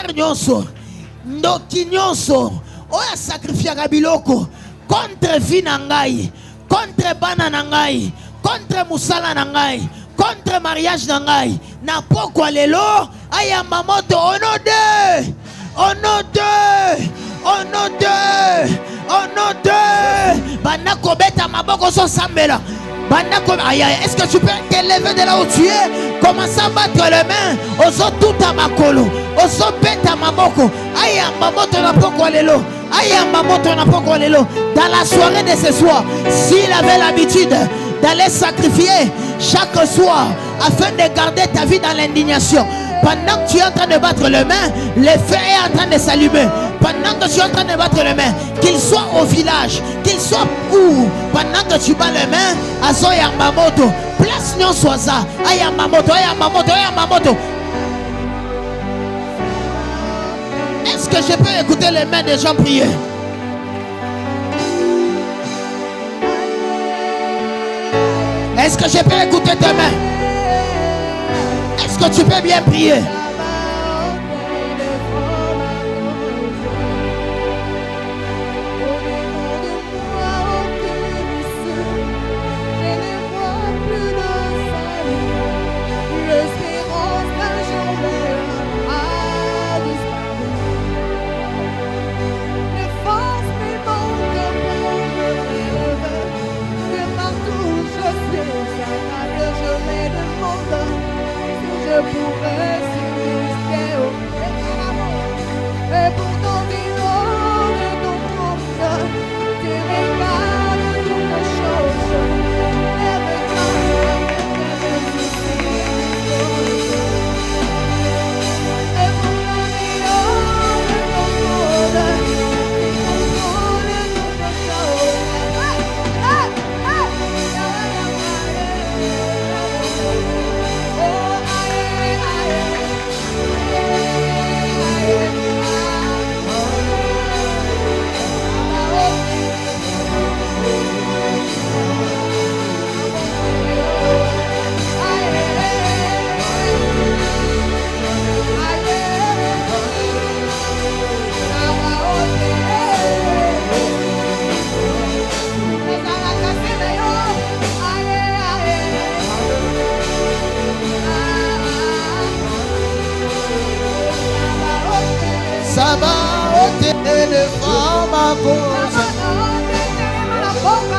nyonso ndoki nyonso oya sacrifiaka biloko contre vie na ngai, contre bana na ngai, contre musala na ngai, contre mariage na ngai, na pokwa lelo ayamba moto au nom de, au nom de, au nom de, au nom de bana kobeta maboko so sambela. Est-ce que tu peux te lever de là où tu es? Commence à battre les mains. Oso tout à ma colo. Oso beta maboko. Ayamba moto na poko lelo. Ayamba moto na poko lelo. Dans la soirée de ce soir, s'il avait l'habitude d'aller sacrifier chaque soir afin de garder ta vie dans l'indignation, pendant que tu es en train de battre les mains, le feu est en train de s'allumer. Pendant que tu es en train de battre les mains, qu'il soit au village, qu'il soit où, pendant que tu bats les mains, azo yamba moto, place nyon soisa, ayamba moto, ayamba moto, ayamba moto. Est-ce que je peux écouter les mains des gens prier? Est-ce que je peux écouter tes mains? Est-ce que tu peux bien prier?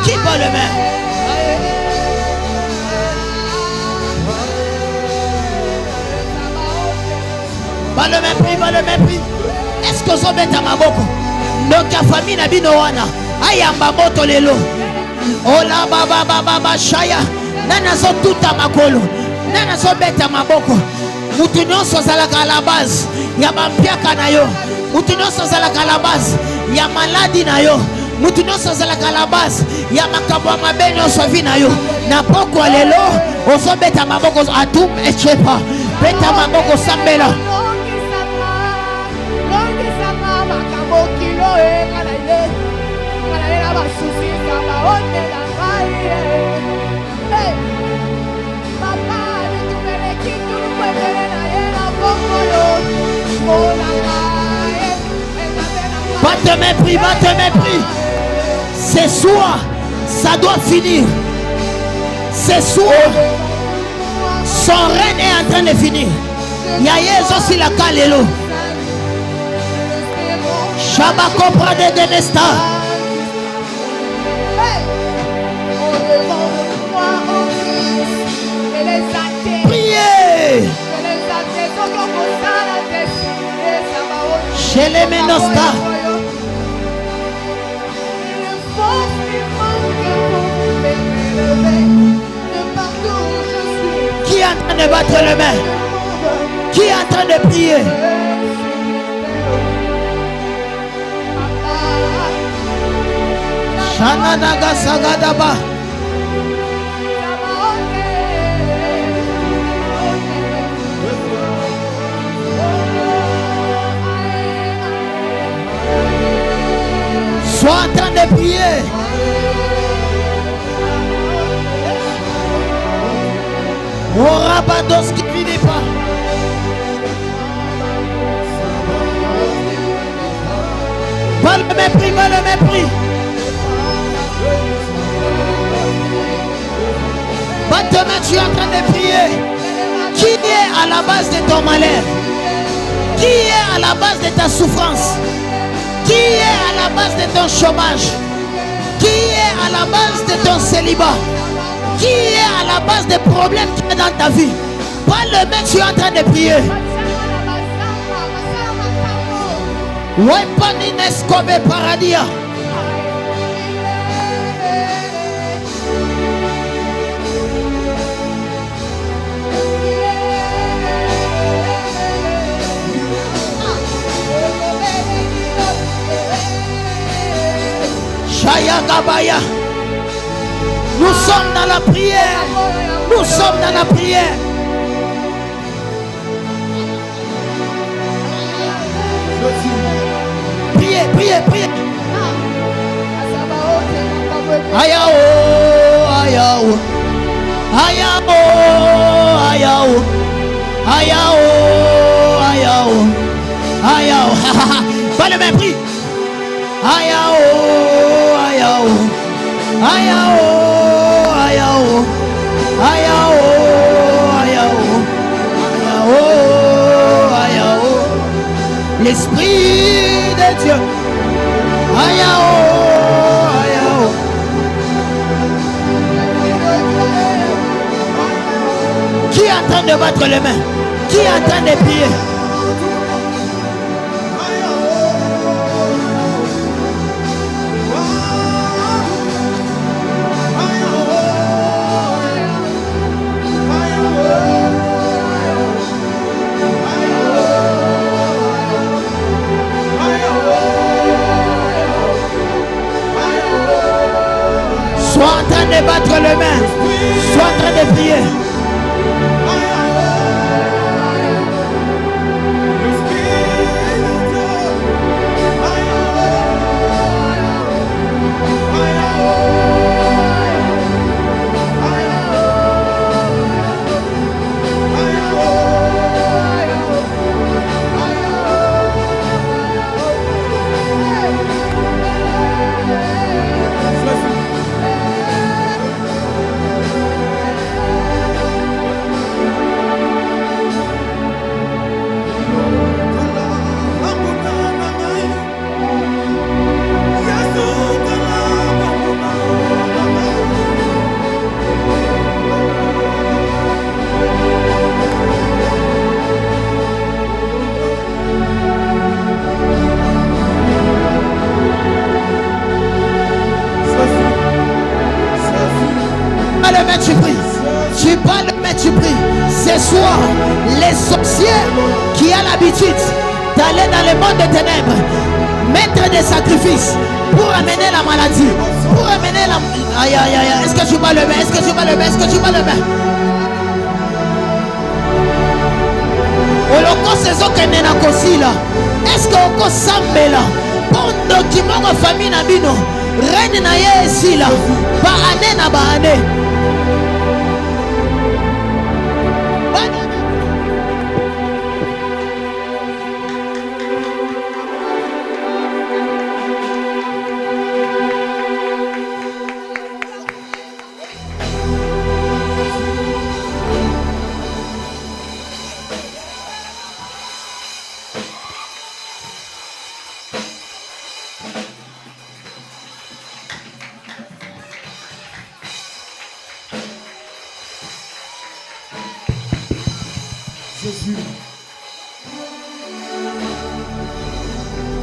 Qui bat le main? Bat le main prix, bat le main prix. Est-ce que ça bête à ma boko? Donc la famille n'a bino wana. Ayamba moto lelo. Oh la baba baba shaya. Nana so tout à ma colo. Nana so bête à ma boko. Mutu nyonso zalaka à la base. Yaba mpiaka na yo. Mutu nyonso zalaka à la base. Ya maladi na yo. Mutu nyonso zalaka à la base. Ya makabwa mabe nyonso vi na yo. Na poko lelo. Oso beta maboko atum echepa. Beta maboko sambela. Va te mépris, va te mépris. Ce soir, ça doit finir. Ce soir, son règne est en train de finir. Yaye aussi la kalelo. Shabako prade de nesta. Priez. Chez les Menosta. Qui est en train de battre les mains? Qui est en train de prier? Shananaga Sagadaba. Sois en train de prier. Au rabados qui finit pas. Pas le mépris, pas le mépris. Pas te mettre, tu es en train de prier. Qui est à la base de ton malheur? Qui est à la base de ta souffrance? Qui est à la base de ton chômage? Qui est à la base de ton célibat? Qui est à la base des problèmes qui est dans ta vie? Pas le mec, tu es en train de prier. Wepanines Kobe Paradia. Shaya Gabaya. Nous sommes dans la prière. Nous sommes dans la prière. Priez, priez, priez. Ayao, ayao. Ayao, ayao. Ayao, ayao. Ayao. Pas le même prix. Ayao, ayao. Ayao, ayao. Ayao, ayao. Ayao, ayao. L'Esprit de Dieu. Ayao, ayao. Qui est en train de battre les mains? Qui est en train de prier? Sois en train de battre les mains. Sois en train de prier. Tu pries, tu parles mais tu pries. Ce soir, les sorciers qui ont l'habitude d'aller dans le monde des ténèbres, mettre des sacrifices pour amener la maladie, pour amener la... Aïe aïe aïe, est-ce que tu vas le mettre? Est-ce que tu vas le mettre? Est-ce que tu vas le mettre? Oloko saison que nena kosila. Est-ce que oko sambela? Pondo kimongo famille na bino. Reine na ye sila. Ba ane na ba ane.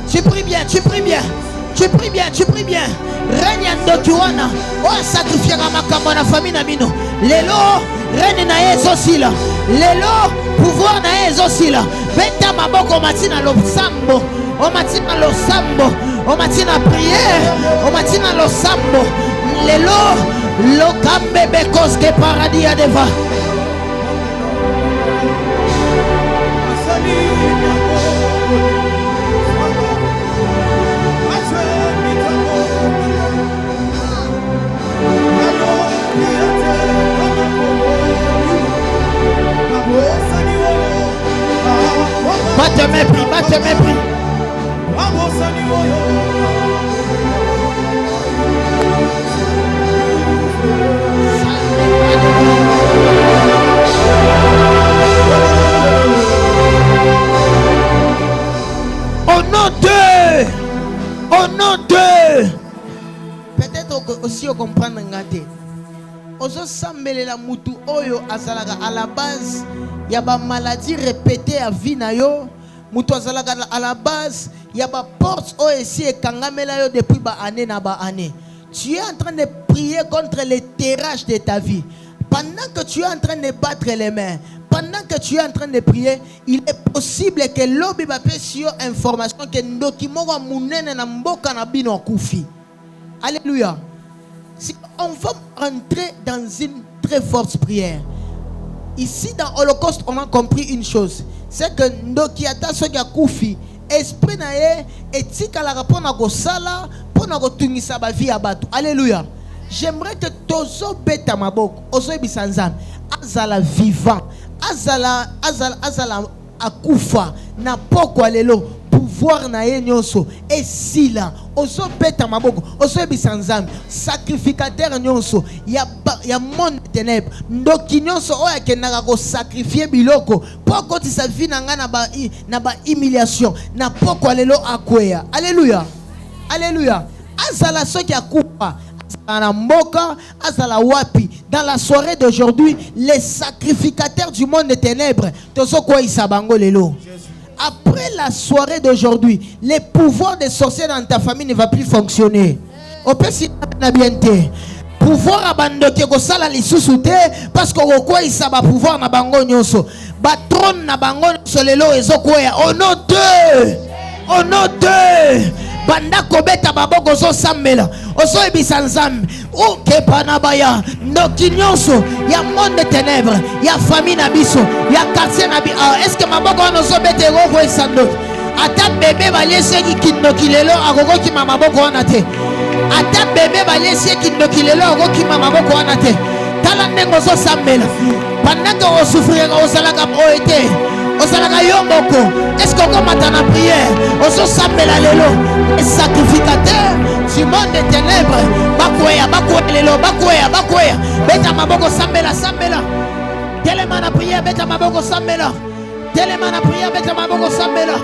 Tu pries bien, tu pries bien, tu pries bien, tu pries bien. Règne Ndokiwana, on sacrifie à ma na famille na bino. Lelo, règne na yezo sila. Lelo, pouvoir na yezo sila. Benta maboko matina lo sambo, o matina lo sambo, o matina prière, o matina lo sambo. Lelo, lo kambe bekos ke paradis adeva. Batte mes prix, batte mes prix. aussi comprendre ngate. Ozo sambelela mutu oyo azalaka à la base ya ba maladie répétée à vie na yo. Mutu azalaka à la base ya ba porte oyo esi ekangamela yo depuis ba année na ba année. Tu es en train de prier contre les terrages de ta vie. Pendant que tu es en train de battre les mains, pendant que tu es en train de prier, il est possible que l'obi va faire sur information que ndokimo wa munene na mboka na bino kufi. Alléluia. Si on va entrer dans une très forte prière. Ici dans Holocauste, on a compris une chose, c'est que ndokiata soki kufi, esprit na ye etika la rapport na gosala pour na gotungisa ba vie abatu. Alléluia. J'aimerais que tozo beta maboko, ozo ebisanzam, azala vivant, azala akufa na poko alelo, pouvoir na ye nyonso, esila, ozo beta maboko, ozo ebisanzam, sacrificateur nyonso, ya monde ténèbres, ndoki nyonso oya kenaka ko sacrifier biloko, poko ti sa vie na nga na ba humiliation, na poko alelo akweya. Alléluia. Alléluia. Azala soki akufa. Dans la soirée d'aujourd'hui, les sacrificateurs du monde des ténèbres, après la soirée d'aujourd'hui, les pouvoirs des sorciers dans ta famille ne va plus fonctionner. Pouvoir abandonner ko sala lisusu te parce que ko isa ba pouvoir na bango nyonso ba trône na bango nyonso lelo ezokoya au nom de banda kobeta baboko zo samela oso ebisa nzambe o kepanabaya ndoki nyonso ya monde ténèbres ya famille na biso ya quartier na bi est-ce que maboko wana oso bete ko esando ata bébé baleseki kindoki lelo akokoki maboko wana te ata bébé baleseki kindoki lelo akokoki maboko wana te tala ndenge oso samela pendant que osouffrir osalaka oete osalaka yomoko. Est-ce qu'on commence à la prière? On se sambela lelo. Les sacrificateurs du monde des ténèbres. Bakoya lelo. Bakoya. Beta maboko sambela. Telema na prière, beta maboko sambela. Beta maboko sambela.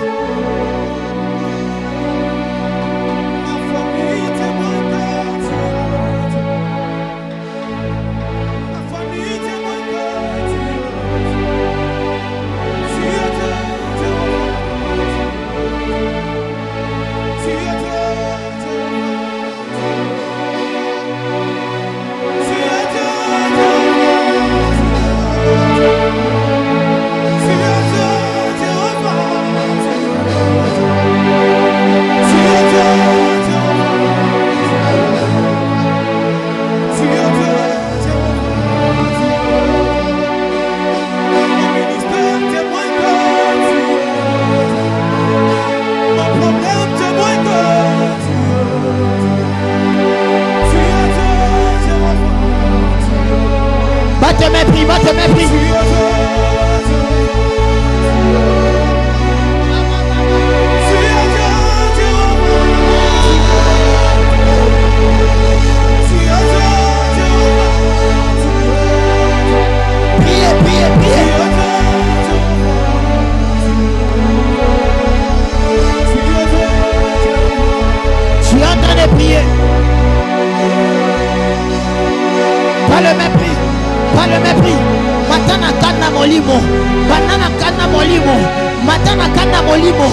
Mépris. Priez. Tu es en train de prier. Pas le mépris. Matana kana molimo. Banana kana molimo. Matana kana molimo.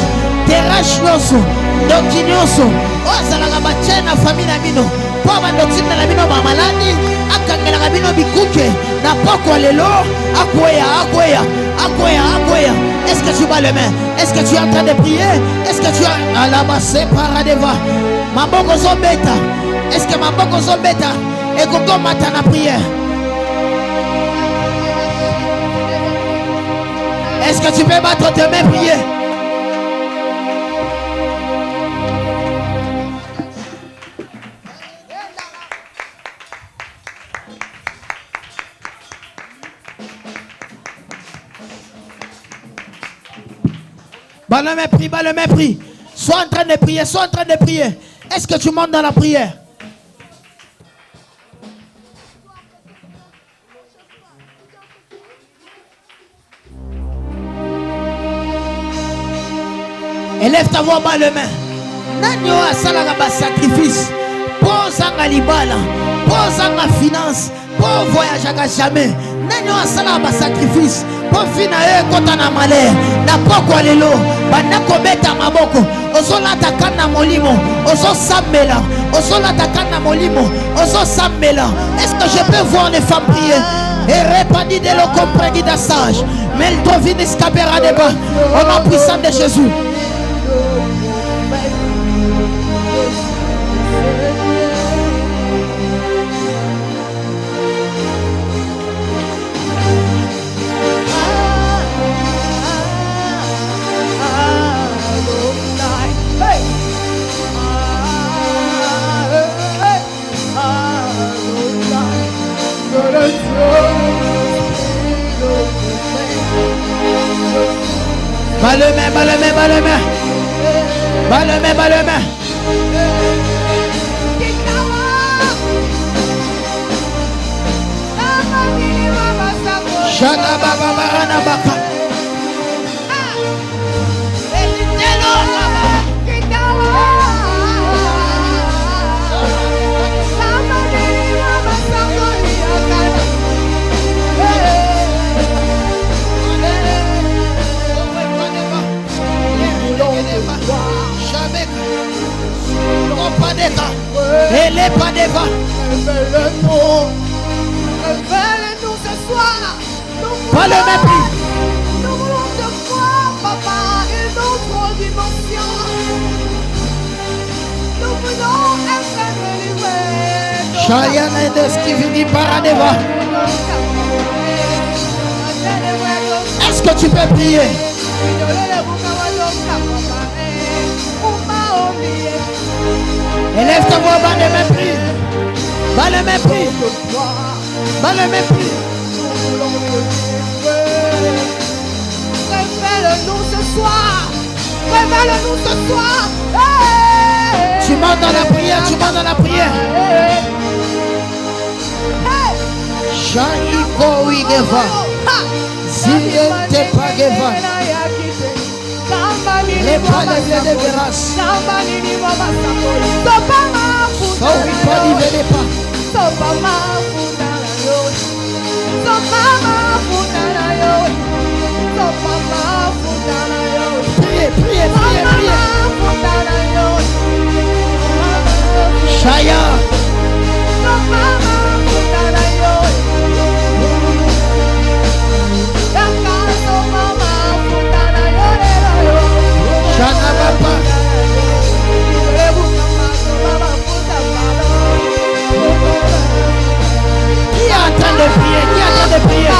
Terrache nyonso. Ndoki nyonso. Ozalaka bachena famille na bino. Po bandotina na bino ba maladi. Akangela bino bikuke. Na poko lelo. Akoya. Est-ce que tu vas le main? Est-ce que tu es en train de prier? Est-ce que tu es à la base paradeva? Maboko zombeta. Est-ce que maboko zombeta? Et koko matana prière. Est-ce que tu peux battre tes mains prier? Bas le mépris. Sois en train de prier. Est-ce que tu montes dans la prière? Élève ta voix bas le main. Nanyo asala ba sacrifice. Posanga libala, posanga finance, pour voyager jamais. Nenyo asala ba sacrifice, pour fina e kota na malheur. Na poko lelo, bana kobeta maboko. Osola takana molimo, oso sambela, osola takana molimo, oso sambela. Est-ce que je peux voir les femmes prier? Et répandre de l'eau comprégui d'assage. Mais il devine escapera des bas. Au nom puissant de Jésus. Bas le main, bas le main, bas le main. Bas le main, bas le main. Shana baba barana baka. Elle est pas devant. Révèle-nous ce soir. Pas le mépris. Nous voulons te voir, papa, une autre dimension. Nous voulons être délivrés. Chayana et de ce qui finit par devant. Est-ce que tu peux prier? Élève ta voix, bas le mépris. Bas le mépris. Bas le mépris. Révèle-nous ce soir. Révèle-nous ce soir. Tu montes dans la prière, tu montes dans la prière. Shaiko Wigeva. Ziliente Pageva. Les palais de grâce. Sauvi pas d'y pas. Priez, priez, priez, priez. Chaya. Chana papa. Qui est en train de prier? Qui est en train de prier?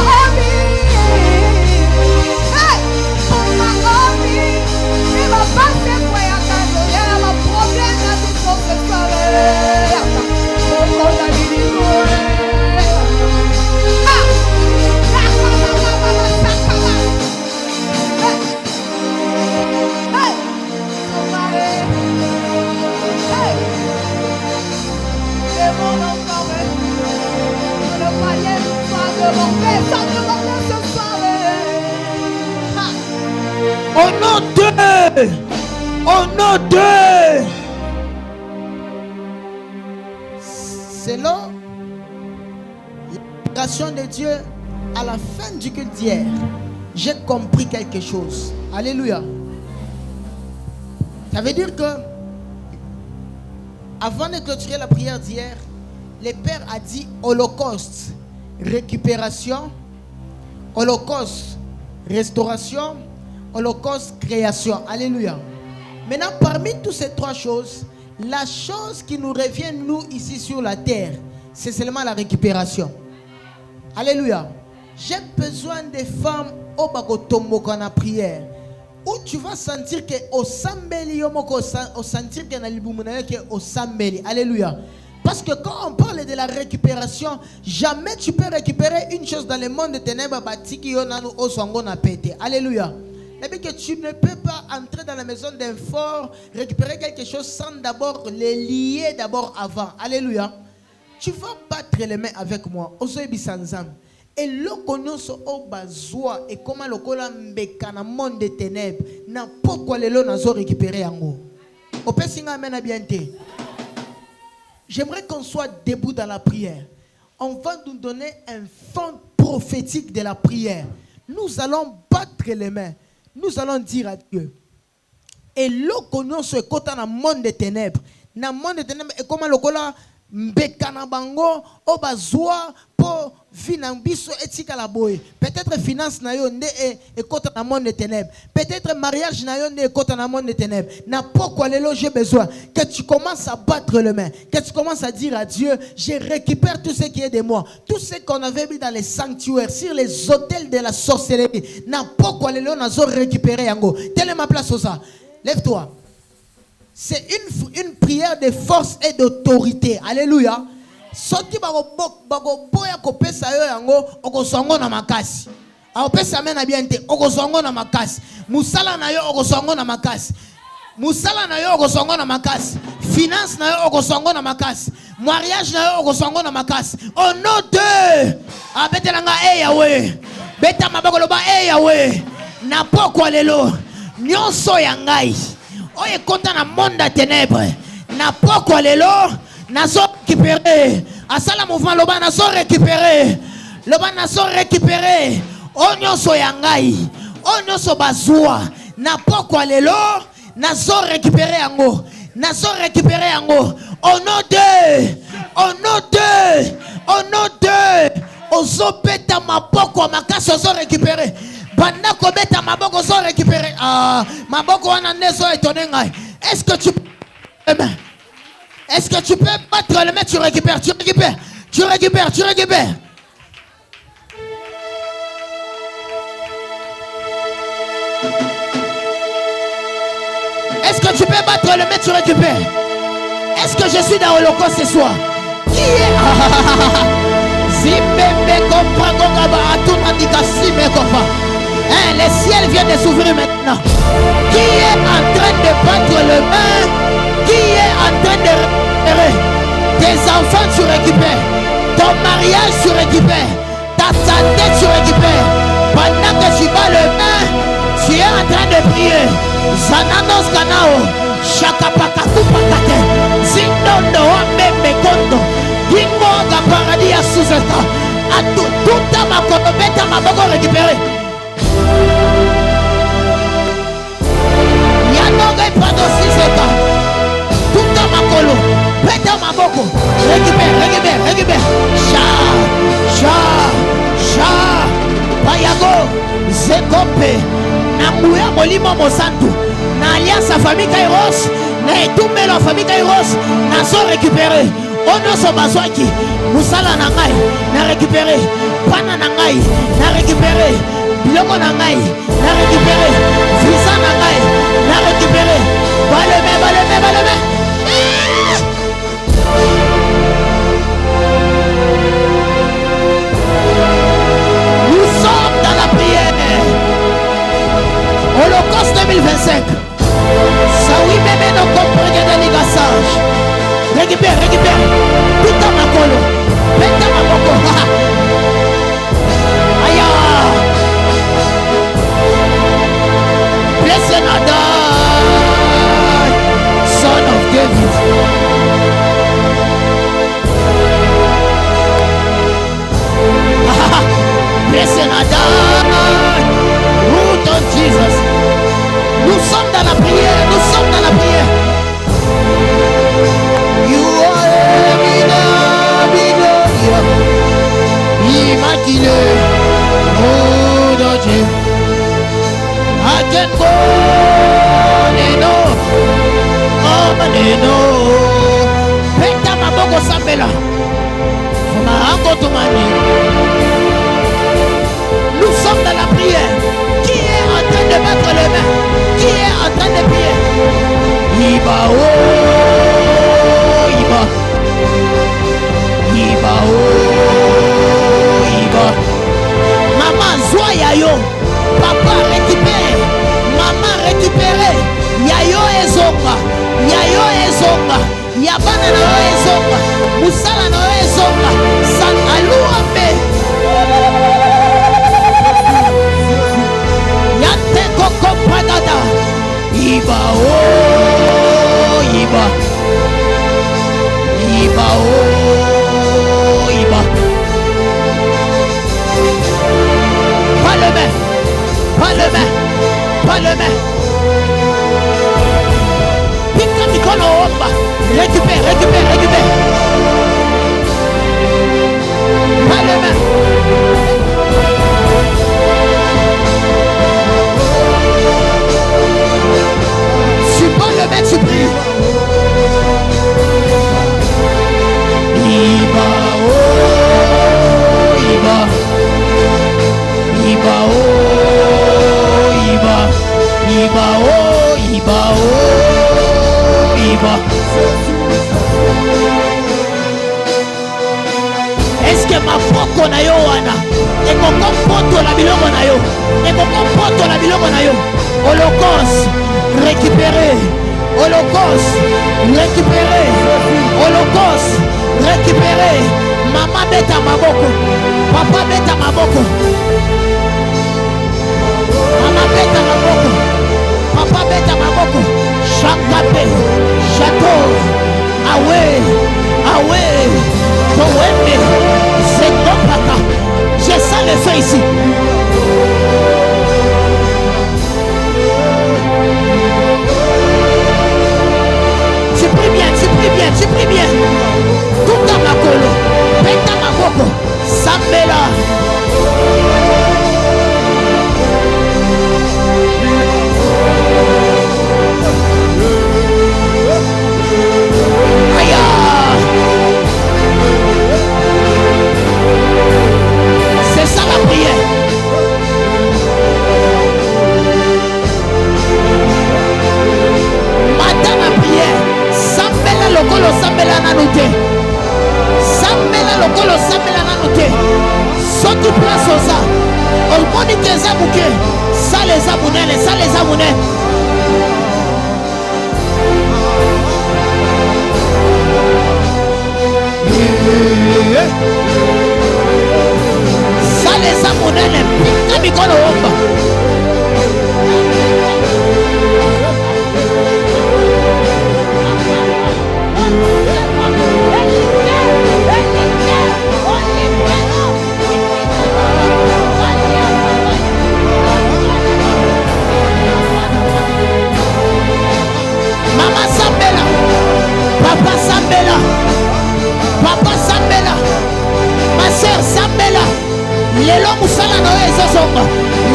Au nom de, au nom de, selon l'inspiration de Dieu, à la fin du culte d'hier, j'ai compris quelque chose. Alléluia. Ça veut dire que, avant de clôturer la prière d'hier, le Père a dit holocauste, récupération, holocauste, restauration, holocauste, création. Alléluia. Maintenant, parmi toutes ces trois choses, la chose qui nous revient, nous, ici sur la terre, c'est seulement la récupération. Alléluia. J'ai besoin des femmes au bagotombo en prière, où tu vas sentir que au sambeli, au sentir que au sambeli. Alléluia. Parce que quand on parle de la récupération, jamais tu peux récupérer une chose dans le monde de ténèbres. Alléluia. Et bien que tu ne peux pas entrer dans la maison d'un fort, récupérer quelque chose sans d'abord les lier d'abord avant. Alléluia. Tu vas battre les mains avec moi. Et l'okonyoso au bazwa et comment le mbeka na monde des ténèbres na pourquoi les lots nazo récupérer yango. Au pesinga mena bien te. J'aimerais qu'on soit debout dans la prière. On va nous donner un fond prophétique de la prière. Nous allons battre les mains. Nous allons dire à Dieu. Et l'okonon se kota dans le monde des ténèbres. Dans le monde des ténèbres, et comment le kola mbekana bango obazwa po finanbiso etika la boy. Peut-être finance na yo nde e kota dans le monde des ténèbres. Peut-être mariage na yo nde e kota dans le monde des ténèbres. Na pourquoi lelo j'ai besoin que tu commences à battre les mains, que tu commences à dire à Dieu, je récupère tout ce qui est de moi, tout ce qu'on avait mis dans les sanctuaires, sur les hôtels de la sorcellerie. Na pourquoi lelo nazo récupérer yango. Telle est ma place au ça. Lève-toi. C'est une prière de force et d'autorité. Alléluia. Soti bago boya kopesa yo yango okosongo na makasi. Aopesa mena bien te okosongo na makasi. Musala na yo okosongo na makasi. Musala na yo okosongo na makasi. Finance na yo okosongo na makasi. Mariage na yo okosongo na makasi. Au nom de abetelanga Yahweh. Beta mabako loba Yahweh. Na pokwa lelo. Nyonso ya ngai oye konta na monde à ténèbres na pokwa lelo nazo récupérer asala mouvement loba nazo récupérer o nyonso ya ngai o nyonso bazwa na pokwa lelo nazo récupérer yango au nom de ozopeta mapokwa makasi ozo récupérer. Pendant qu'on met ta maboko sans récupérer. Maboko wana nezo étonné ngai. Est-ce que tu peux battre le main, tu récupères. Est-ce que tu peux battre le main, tu récupères. Est-ce que je suis dans l'holocauste ce soir? Qui est Zimbe comprend Gongaba tout indica Zimbe comprend. Le ciel vient de s'ouvrir maintenant. Qui est en train de battre le main? Qui est en train de récupérer? Tes enfants tu récupères. Ton mariage tu récupères. Ta santé tu récupères. Pendant que tu bats le main, tu es en train de prier. Zananos Kanao, Shakapakakupakate, Zindondo Wambe Kondo, Dingo Paradis à sous-état. À tout à ma côte, ma boko récupéré. Yanoga Pado Siseka, tout à ma colo, peta ma boko, récupère. Cha, Payago, Zekope, Namuya Molimo Mosantu, na alliance à famille Kairos, na etumbe la famille Kairos, na so récupéré. Ono so bazwaki, musala na ngai, na récupéré, pana na ngai, na récupéré, biloko na ngai, na récupéré, visa na ngai, na récupéré. Baleme. Nous sommes dans la prière. Holocauste 2025. Ça oui, même nos comprenez de l'égacage. Récupère. Tout à ma colo. Peta ma boko. Aïe. Blessed not die. Son of David. Blessed not die. Root of Jesus. Nous sommes dans la prière. You are immaculé. Oh Dieu. I can go neno. Peta maboko sambela. Marango tomani. Nous sommes dans la prière. Qui est en train de mettre les mains? Qui est en train de prier? Iba. Maman zoya yo. Papa récupère. Maman récupère. Yayo ezonga. Yabana na yo ezonga. Musala na yo ezonga. San aluambe. Yante koko pagada. Iba. Iba oh Iba. Pas le main. Pas le main. Pas le main. Pika mikono omba. Récupère, récupère, récupère. Pas le main. Tu pas le main, tu pries. Iba oh Iba. Iba oh Iba. Iba oh Iba oh Iba. Est-ce que ma poko na yo wana ekoko poto la biloko na yo ekoko poto la biloko na yo holocauste récupéré holocauste récupéré holocauste récupéré mama beta maboko papa beta maboko mama beta maboko papa beta maboko chakape château awe awe towembe zekopaka j'ai ça le fait ici. Tu pries bien, tu pries bien, tu pries bien. Tout à ma colo, peta ma boko, sambela. C'est ça la prière. Madame la prière. Sambela lokolo sambela nanote. Sambela lokolo sambela nanote. Soki place au ça. Ormoni keza bouke. Ça les abonnés, ça les abonnés. Ça les abonnés, pika mikono omba. Mama Sambela, papa Sambela, papa Sambela, ma soeur Sambela. Lelo musala na yo ezosonga,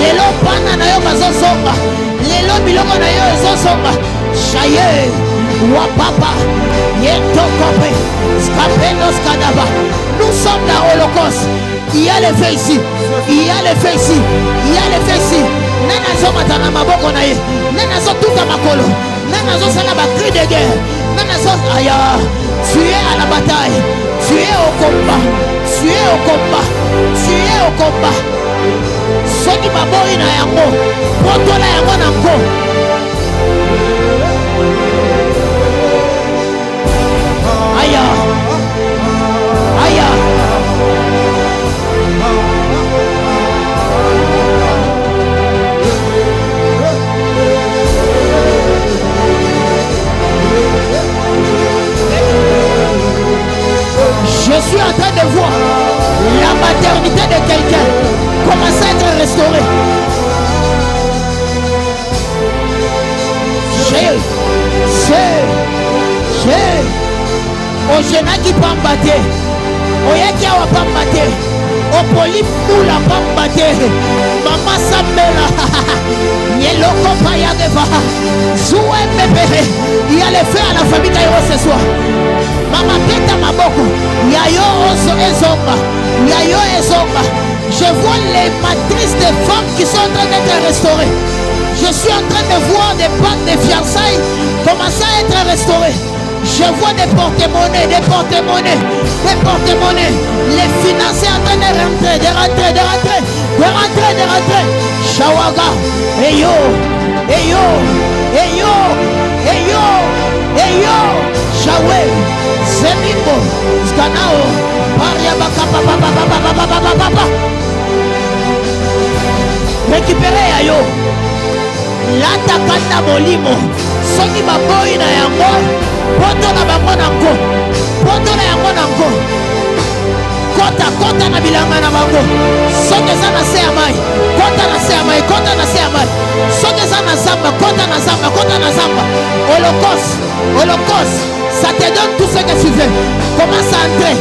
lelo pana na yo bazosonga, lelo biloko na yo ezosonga. Chaye wa papa yetokope skapenos kadaba. Nous sommes dans Holocauste. Il y a les faits ici, il y a les faits ici, il y a les faits ici. Nana zo matana maboko na ye, nana zo tuta makolo, nana zo sala ba cri de guerre, nana zo aya. Tu es à la bataille, tu es au combat, tu es au combat, tu es au combat. Soki babori na yango, potola yango nango. Aya, aya. Je suis en train de voir la maternité de quelqu'un commencer à être restaurée. Ojenaki pambate, oyaki awa pambate, opoli pula pambate, mama Sambela, yeloko paya deva, zoué bébé, il y a les feux à la famille Kairo ce soir. Mama peta maboko, yayo oso ezonga, yayo ezonga. Je vois les matrices de femmes qui sont en train d'être restaurées. Je suis en train de voir des pactes de fiançailles commencer à être restaurés. Je vois des porte-monnaies, des porte-monnaies, des porte-monnaies. Les finances sont en train de rentrer, de rentrer, de rentrer, de rentrer, de rentrer. Shawaga, eyo, eyo, eyo, eyo, eyo, Shawe, Zemimbo, Skanao, Pariabaka, papa, papa, papa, papa, papa. Récupérez ayo. Lata kanda molimo. Soki baboyi na yango. Poto na bango nango. botola yango nango. Kota na bilanga na bango. Soki eza na se ya mai, kota na se ya mai, kota na se ya mai. Soki eza na zamba, kota na zamba, kota na zamba. Holocauste, ça te donne tout ce que tu veux. Commence à entrer.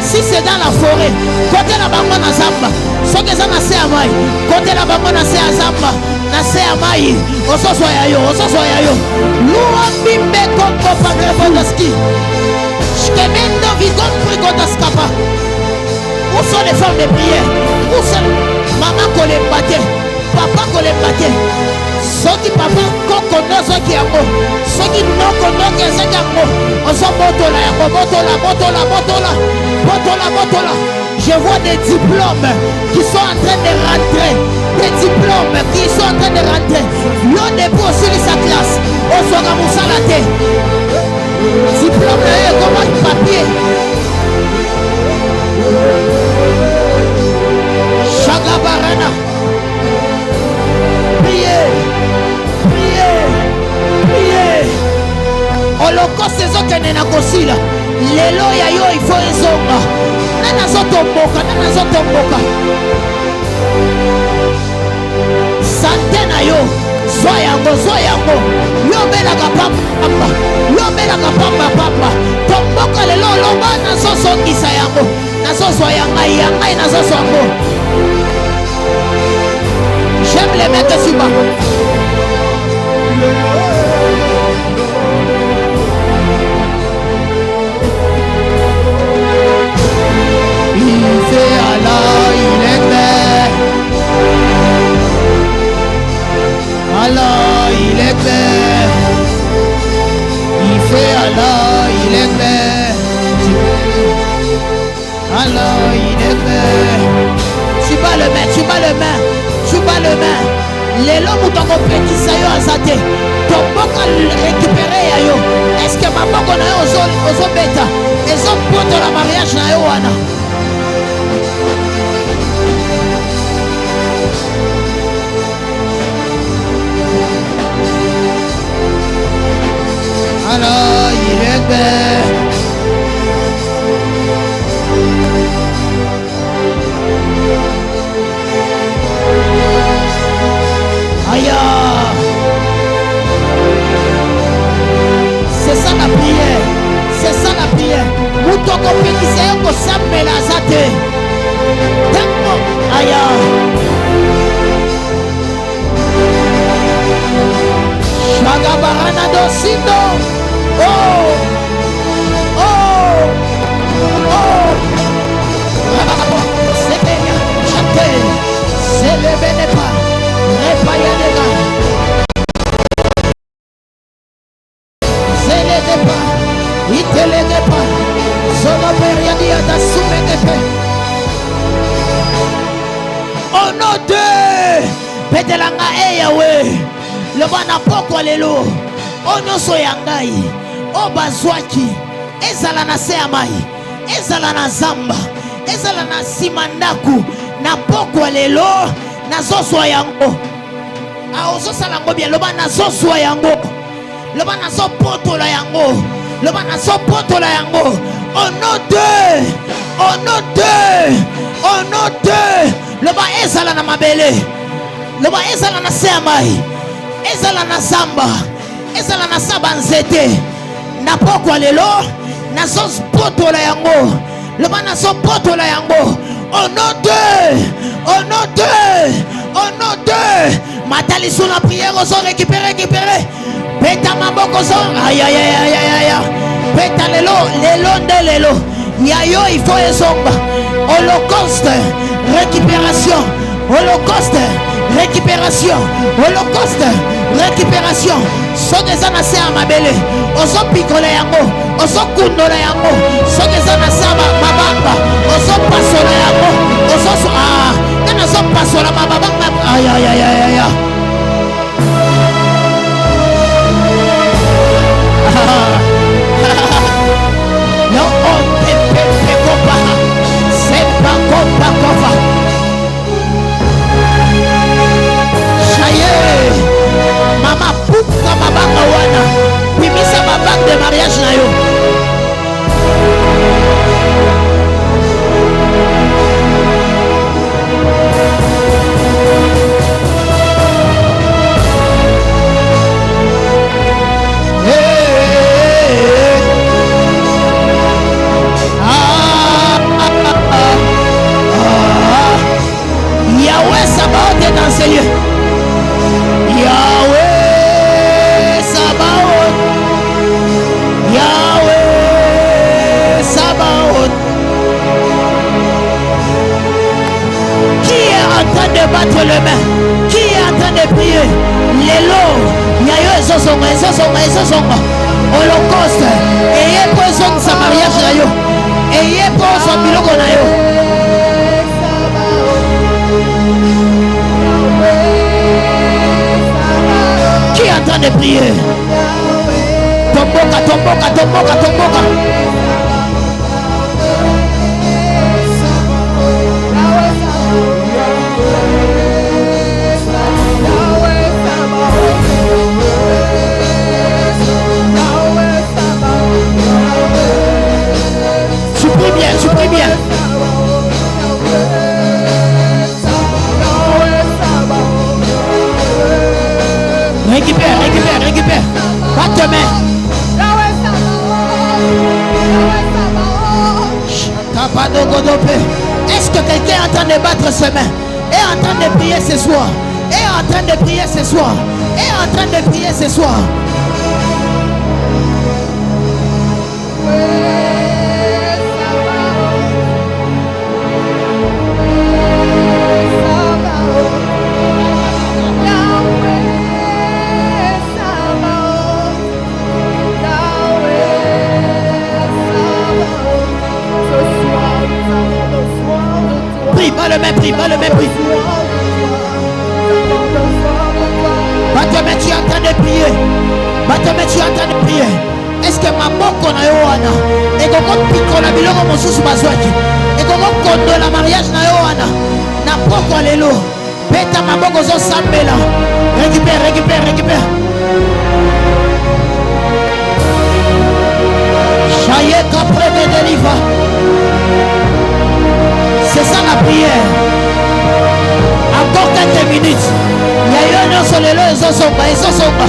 Si c'est dans la forêt, côté la bango na zamba. Soki eza na se ya mai, côté la bango na se ya zamba. Na se ya mai, ososo ya yo. Lua bimbe koko pagrevodoski. Shkemendo vigon frigodaskapa. Où sont les femmes de prière? Où sont maman kolembate, papa kolembate? Soki papa koko nozo ki yango, soki noko noke ezaki yango, ozo botola yango, botola. Je vois des diplômes qui sont en train de rentrer. L'on dépôt aussi de sa classe. Osoga musalate. Diplôme là comme papier. Chagabarana. Priez. Holocauste c'est ce que nena kosila. Lelo ya yo il faut ezonga. Nana zotomboka. Santé na yo. Zwa yango. Lobelaka pamba. Tomboka lelo loba nazosongisa yango. Nazoswa yangai nazoswa yango. J'aime les mecs de Suba. Il fait Allah, il est clair. Allah, il est clair. Il fait Allah, il est clair. Allah, il est clair. Tu bats le main. Les lots qui ont pétissé à Zate. Ton boca récupéré à yo. Est-ce que ma boca n'a aux bêta? Et son pote la mariage n'a eu wana. Alors il est bête. Aïe. C'est ça la prière. Moutoko pekise yoko samela zate. Tempo. Aïe. Shagabarana dosindo. Oh. C'est bien. Chantez. C'est le bénépa. Repaya les gars. C'est le départ. Il te le départ. Solo periadia da sumenepe. Oh non de. Petelanga e Yahweh. Le bana poko lelo. Oh non so yangai. Oh bazwaki. Ezala na se amai. Ezala na zamba. Ezala na simandaku. Na poko lelo. Nazo so yango. A ozo salango bien. Le bana zo so yango. Le bana zo poto la yango. Le bana zo poto la yango. Oh non de. Le bana ezala na mabele. Le bana ezala na se amai. Ezala na zamba. Ezala na sabanzete. Na poko lelo. Na zo poto la yango. Le bana zo poto la yango. Oh non de. Matali sous la prière, on s'en récupérer. Peta maboko son. Aïe. Peta lelo. Yayo, il faut ezonga. Holocauste, récupération. Sogeza se amabele. Oso pikole yango. Oso kundola yango. Sogeza se mabamba. Oso pasola yango. Oso nana so pasola mabamba. Aïe. No pepe kopa. Sepa kopa. Mama puka mabanga wana. Bimisa babak de mariage na yo. ezozonga. Holocauste. Eye po ezongisa mariage na yo. Eye po ozwa biloko na yo. Qui est en train de prier? Tomboka, tomboka, tomboka, tomboka. Tu pries bien, tu pries bien. Récupère, récupère, récupère. Pas te mettre. Est-ce que quelqu'un est en train de battre ses mains? Est en train de prier ce soir? Est en train de prier ce soir? Est en train de prier ce soir? Pas le mépris, pas le mépris. Batome, tu es en train de prier. Batome, tu es en train de prier. Est-ce que ma boko na yo wana? Et comment pico la biloko mosusu bazwaki? Et comment kondo la mariage na yo wana? Na boko lelo. Beta ma boko zo sambela. Récupère, récupère, récupère. Chaye kapre de deliva. C'est ça la prière. Encore quelques minutes. Il y a eu un seul élo et ça somba, et ça somba.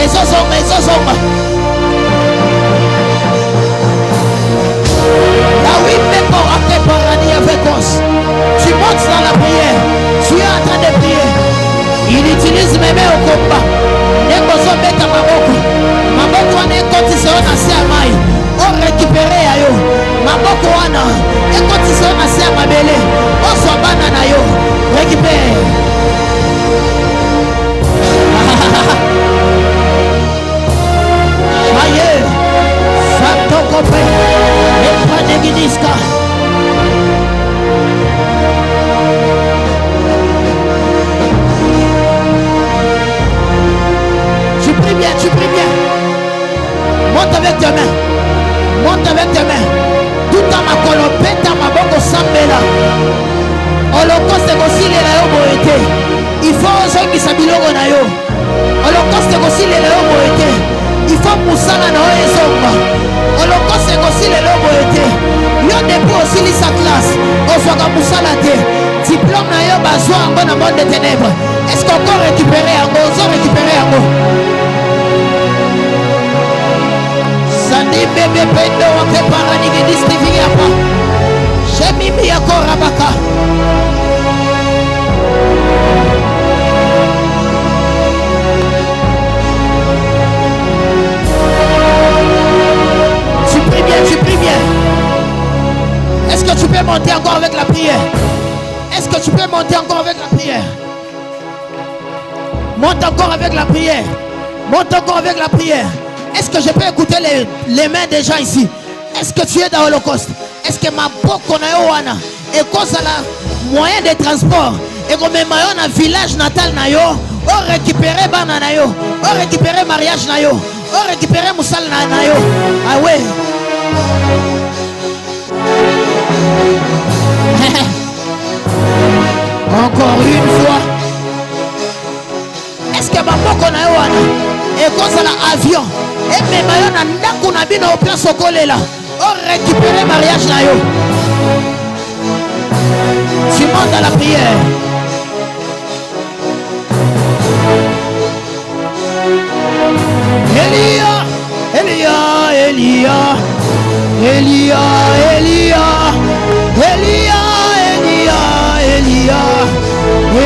Et ça somba, et ça somba. La oui, mais pour après paradis avec us. Tu montes dans la prière. Tu es en train de prier. Il utilise mes mains au combat. N'est-ce pas mettre ma boko. Ma boko on est quand ils seront assez à maille. On récupère à yo. Ma boko wana. Et quand ils sont assez à ma belé, on soit banana yo. Récupère. Aïe. Santo Copé. Et pas de guidisca. Tu pries bien, tu pries bien. Monte avec tes mains. Monte avec tes mains. Tout à ma colopette, à ma boko sambela. Holocauste aussi les layo boete. Il faut aussi qui s'abiloko na yo. Holocauste aussi les layo boete. Il faut musala na yo ezomba. Holocauste aussi les layo boete. Yo depuis aussi li sa classe. Ozwaka musala te. Diplôme na yo bazwa ngo na monde de ténèbres. Est-ce qu'on peut récupérer yango? Ozo récupérer yango. Sandi bébé pendo wake parani ki distribuer apa. Shemimi yako rabaka. Tu pries bien, tu pries bien. Est-ce que tu peux monter encore avec la prière? Est-ce que tu peux monter encore avec la prière? Monte encore avec la prière. Monte encore avec la prière. Est-ce que je peux écouter les mains des gens ici? Est-ce que tu es dans l'Holocauste? Est-ce que ma boko na yo wana? Et cause la moyen de transport. Et comme ma yo na village natal na yo, on récupérer bana na yo, on récupérer mariage na yo, on récupérer musal na yo. Ah ouais. Encore une fois. Est-ce que ma boko na yo wana? Et cause la avion. Et même yo na ndako na bino au place au kolela. On récupérer mariage na yo. Tu montes à la prière. Elia, Elia, Elia, Elia, Elia, Elia, Elia, Elia,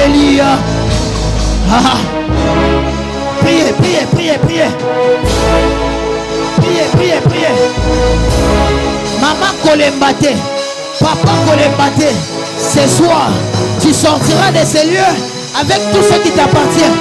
Elia. Ah. Priez, priez, priez, priez. Priez, priez, priez. Maman Kolembate, papa Kolembate, ce soir, tu sortiras de ces lieux avec tout ce qui t'appartient.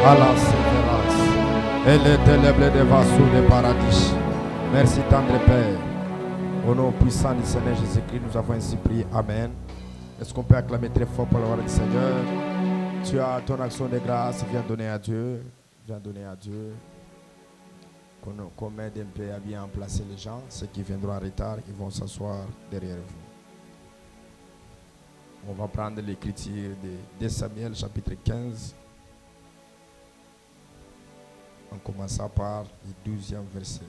à la sévérance. Et les ténèbres de vassaux de paradis. Merci tendre Père. Au nom puissant du Seigneur Jésus-Christ, nous avons ainsi prié. Amen. Est-ce qu'on peut acclamer très fort pour la gloire du Seigneur? Tu as ton action de grâce, viens donner à Dieu. Viens donner à Dieu. Qu'on m'aide un peu à bien placer les gens. Ceux qui viendront en retard, ils vont s'asseoir derrière vous. On va prendre l'écriture de Samuel chapitre 15. En commençant par le 12e verset.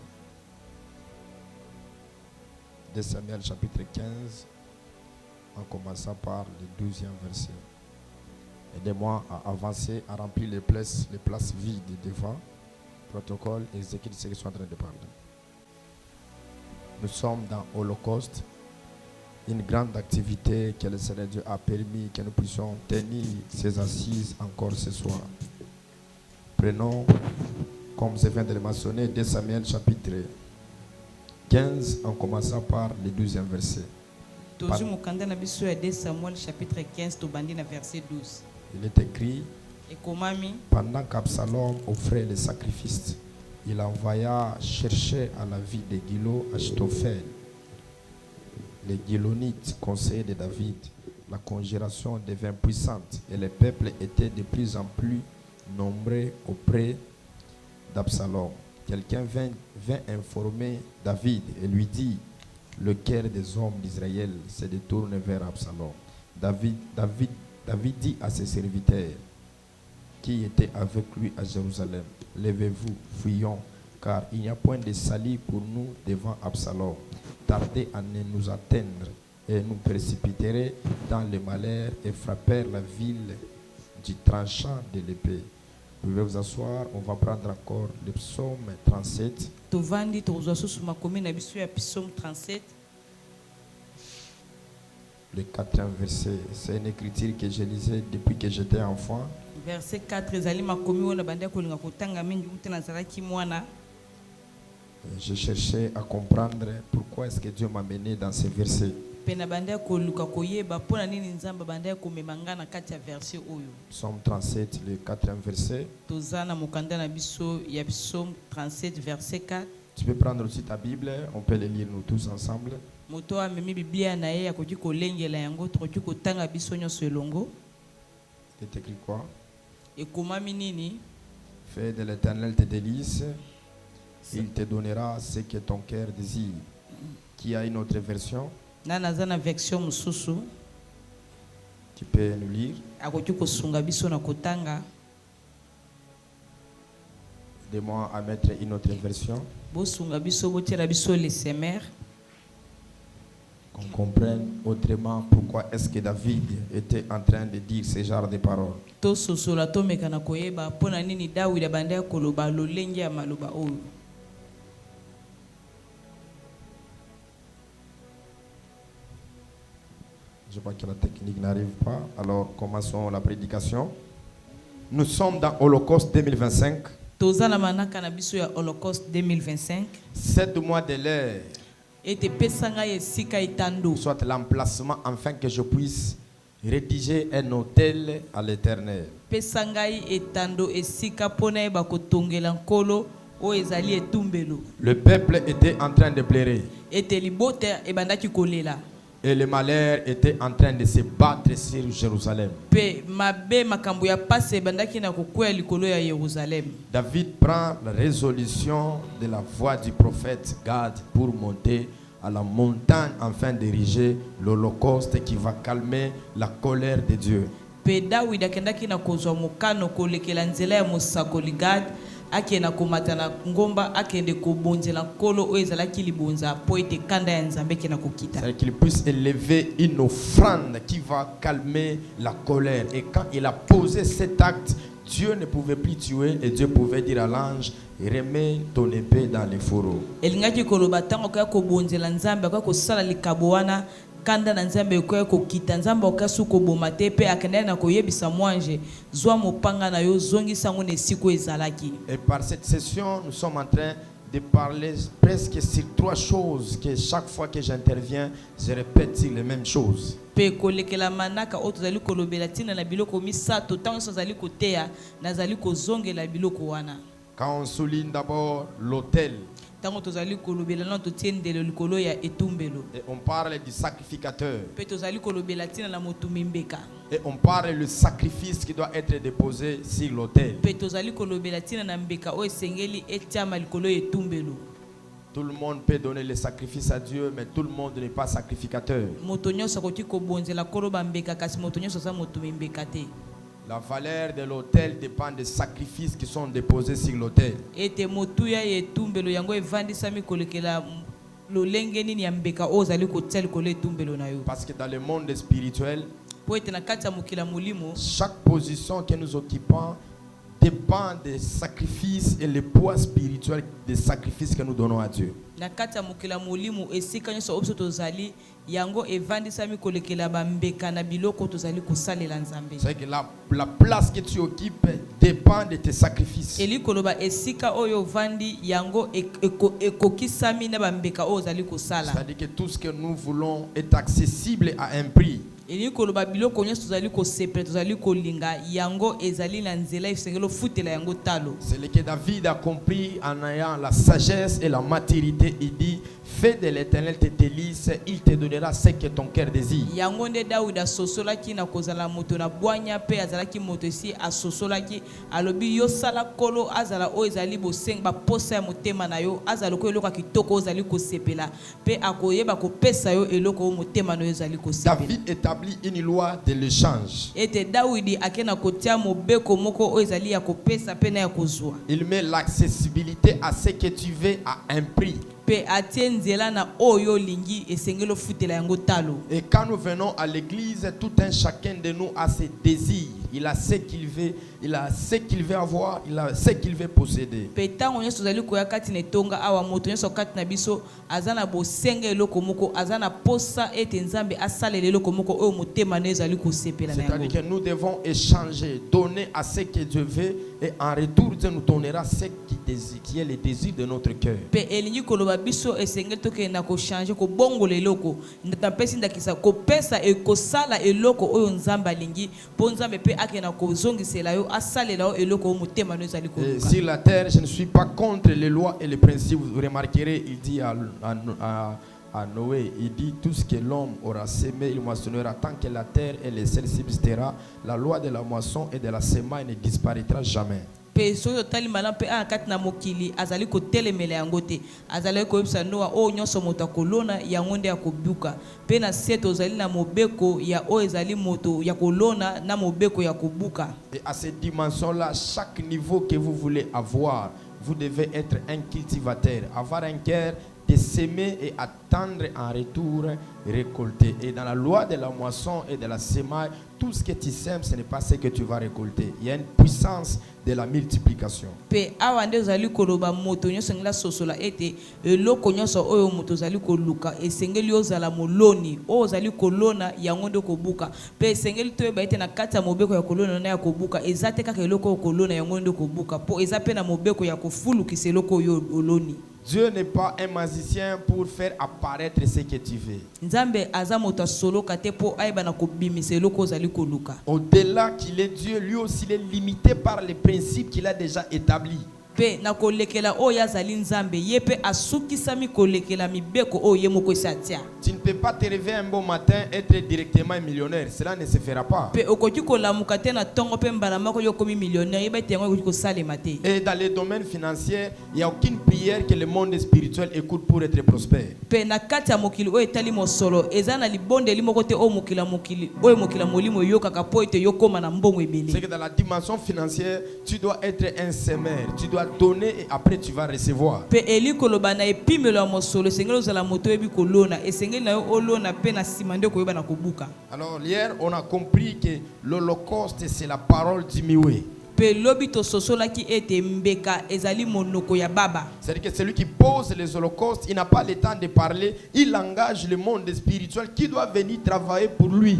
De Samuel chapitre 15. En commençant par le 12e verset. Aidez-moi à avancer, à remplir les places vides devant. Protocole, exécute ce qui sont en train de parler. Nous sommes dans l'Holocauste, une grande activité que le Seigneur Dieu a permis que nous puissions tenir ces assises encore ce soir. Prenons, comme je viens de le mentionner, 2 Samuel chapitre 15, en commençant par le 12e verset. Samuel chapitre 15, verset 12. Il est écrit, pendant qu'Absalom offrait les sacrifices, il envoya chercher à la ville de Gilo Achitophel, les Gilonites, conseillers de David. La conjuration devint puissante et le peuple était de plus en plus nombreux auprès d'Absalom. Quelqu'un vint informer David et lui dit: le cœur des hommes d'Israël se détourne vers Absalom. David dit à ses serviteurs qui étaient avec lui à Jérusalem: levez-vous, fuyons, car il n'y a point de salut pour nous devant Absalom. Tardez à ne nous atteindre et nous précipiterez dans le malheur et frapper la ville du tranchant de l'épée. Vous pouvez vous asseoir, on va prendre encore le psaume 37. Le 4e verset, c'est une écriture que je lisais depuis que j'étais enfant. Verset 4, je cherchais à comprendre pourquoi est-ce que Dieu m'a mené dans ces versets. Psaume 37, le 4e verset. Tu peux prendre aussi ta Bible, on peut le lire nous tous ensemble. C'est écrit quoi? Fais de l'Éternel tes délices, il te donnera ce que ton cœur désire. Qui a une autre version? Tu peux nous lire? Aidez-moi à mettre une autre version. Qu'on comprenne autrement pourquoi est-ce que David était en train de dire ce genre de paroles. Je vois que la technique n'arrive pas. Alors commençons la prédication. Nous sommes dans Holocauste 2025. 7 mois de l'air. Soit l'emplacement afin que je puisse rédiger un hôtel à l'Éternel. Le peuple était en train de pleurer. Et le malheur était en train de se battre sur Jérusalem. David prend la résolution de la voix du prophète Gad pour monter à la montagne afin d'ériger l'Holocauste qui va calmer la colère de Dieu. C'est-à-dire qu'il puisse élever une offrande qui va calmer la colère. Et quand il a posé cet acte, Dieu ne pouvait plus tuer et Dieu pouvait dire à l'ange: remets ton épée dans les fourreaux. Kanda na nzambe yokoya kokita nzambe okasu koboma te pe akenda na koyebisa mwanje zwa mopanga na yo zongi sango ne siko ezalaki. Et par cette session nous sommes en train de parler presque sur 3 choses que chaque fois que j'interviens, je répète sur les mêmes choses. Pe kolekela manaka o tozali kolobela tina na biloko misato tango sozali koteya nazali kozongela biloko wana. Quand on souligne d'abord l'autel, Tango tozali kolobela na totiendele likolo ya etumbelo. et on parle du sacrificateur, Pe tozali kolobela tina na motumbi mbeka. et on parle du sacrifice qui doit être déposé sur l'autel. Pe tozali kolobela tina na mbeka o esengeli etiama likolo ya etumbelo. Tout le monde peut donner le sacrifice à Dieu, mais tout le monde n'est pas sacrificateur. Moto nyonso akoki kobonzela koloba mbeka kasi moto nyonso aza motumbi mbeka te. La valeur de l'autel dépend des sacrifices qui sont déposés sur l'autel. Ete motuya ya etumbelo yango evandisami kolekela lolenge nini ya mbeka o ozali kotia likolo ya etumbelo na yo. Parce que dans le monde spirituel, Po ete na kati ya mokila molimo chaque position que nous occupons dépend des sacrifices et le poids spirituel des sacrifices que nous donnons à Dieu. na kati ya mokila molimo esika nyonso obiso tozali yango evandisami kolekela bambeka na biloko tozali kosalela nzambe. C'est que la place que tu occupes dépend de tes sacrifices. Eli koloba esika oyo vandi yango ekokisami na bambeka oyo ozali kosala. C'est-à-dire que tout ce que nous voulons est accessible à un prix. Eli koloba biloko nyonso tozali kosepela tozali kolinga yango ezali na nzela esengelo futela yango talo. C'est ce que David a compris en ayant la sagesse et la maturité. Il dit, fais de l'Éternel tes délices, il te donnera ce que ton cœur désire. Yango nde David asosolaki na kozala moto na bwanya pe azalaki moto esi asosolaki alobi yo sala kolo azala o ezali boseng ba posa ya motema na yo azala ko eloko kitoko ozali kosepela pe akoyeba kopesa yo eloko o motema na yo ezali kosepela. David établit une loi de l'échange. Ete David akena kotia mobeko moko o ezali ya kopesa pe na ya kozwa. Il met l'accessibilité à ce que tu veux à un prix. Pe atie nzela na oyo lingi esengelo futela yango talo. Et quand nous venons à l'église, tout un chacun de nous a ses désirs. Il a ce qu'il veut, il a ce qu'il veut avoir, il a ce qu'il veut posséder. Pe tango nyonso zali koya kati na tonga awa moto nyonso kati na biso azana bosenge eloko moko azana posa ete nzambe asalele eloko moko oyo motema na ezali kosepela na yango. C'est-à-dire que nous devons échanger, donner à ce que Dieu veut et en retour Dieu nous donnera ce qui est le désir de notre cœur. Pe elingi koloba biso esengeli tokenda ko changer ko bongola eloko ndapesi ndakisa kopesa ekosala eloko oyo nzambe alingi po nzambe pe akena kozongisela yo asalela yo eloko o motema no ezali koluka. Sur la terre, je ne suis pas contre les lois et les principes. Vous remarquerez, il dit à Noé, il dit tout ce que l'homme aura semé, il moissonnera. Tant que la terre et les cieux subsistera, la loi de la moisson et de la semaille ne disparaîtra jamais. Pe soyo tali malam pe akati na mokili azali ko telemela yango te azali ko yebisa Noa o nyonso moto kolona yango nde akobuka pe na seto ozali na mobeko ya o ezali moto ya kolona na mobeko ya kobuka. Et à cette dimension là, chaque niveau que vous voulez avoir, vous devez être un cultivateur, avoir un cœur de s'aimer et attendre en retour récolter. Et dans la loi de la moisson et de la semaille, tout ce que tu sèmes, ce n'est pas ce que tu vas récolter. Il y a une puissance de la multiplication. Pe awa nde ozali koloba moto nyonso ngila sosola ete eloko nyonso oyo moto ozali koluka esengeli ozala moloni o ozali kolona yango nde kobuka pe esengeli toyeba ete na kati ya mobeko ya kolona na ya kobuka eza te kaka eloko kolona yango nde kobuka po eza pe na mobeko ya kofulukisa eloko oyo oloni. Dieu n'est pas un magicien pour faire apparaître ce que tu veux. Nzambe aza moto soloka te po ayeba na kobimisa eloko ozali koluka. Au-delà qu'il est Dieu, lui aussi il est limité par les principes qu'il a déjà établis. Pe na kolekela o yazali nzambe yepe asukisami kolekela mibeko o yemoko satia. Tu ne peux pas te réveiller un bon matin être directement millionnaire, cela ne se fera pas. Pe okoki kolamuka te na tongo pe mbala mako yokomi millionnaire yeba tengo okoki kosalema te. Et dans les domaines financiers, il n'y a aucune prière que le monde spirituel écoute pour être prospère. Pe na kati ya mokili o etali mosolo eza na libonde limo te o mokila mokili o mokila molimo yokaka po ete yokoma na mbongo ebele. C'est que dans la dimension financière, tu dois être un semeur, tu dois donner et après tu vas recevoir. Pe eli koloba na epimelo mosolo sengelo zala moto ebi kolona esengeli na yo olona pe na simande ko yeba na kobuka. Alors hier on a compris que l'Holocauste c'est la parole d'Imiwe. Pe lobi to sosolaki ete mbeka ezali monoko ya baba. C'est-à-dire que celui qui pose les holocaustes, il n'a pas le temps de parler, il engage le monde spirituel qui doit venir travailler pour lui.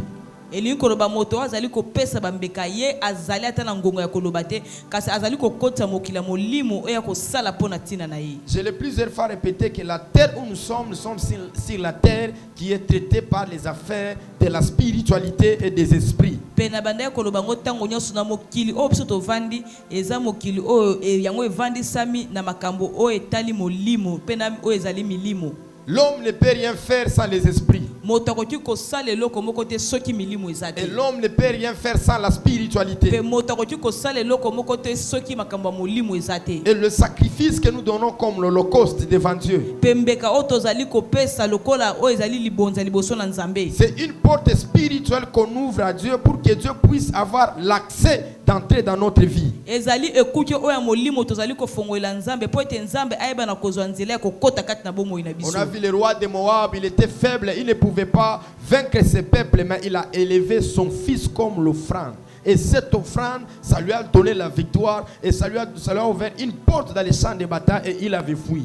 elingi koloba moto azali kopesa bambeka ye azali ata na ngongo ya koloba te kasi azali kokota mokili ya molimo oyo akosala mpo na ntina na ye. Je l'ai plusieurs fois répété que la terre où nous sommes sur la terre qui est traitée par les affaires de la spiritualité et des esprits. Pe na banda ya koloba ngo tango nyonso na mokili oyo biso tovandi eza mokili oyo yango evandisami na makambo oyo etali molimo pe na oyo ezali milimo. L'homme ne peut rien faire sans les esprits. Et l'homme ne peut rien faire sans la spiritualité. Et le sacrifice que nous donnons comme l'holocauste devant Dieu, c'est une porte spirituelle qu'on ouvre à Dieu pour que Dieu puisse avoir l'accès d'entrer dans notre vie. On a vu le roi de Moab, il était faible, il ne pouvait pas vaincre ses peuples, mais il a élevé son fils comme l'offrande. Et cette offrande, ça lui a donné la victoire et ça lui a ouvert une porte dans les champs de bataille et il avait fui.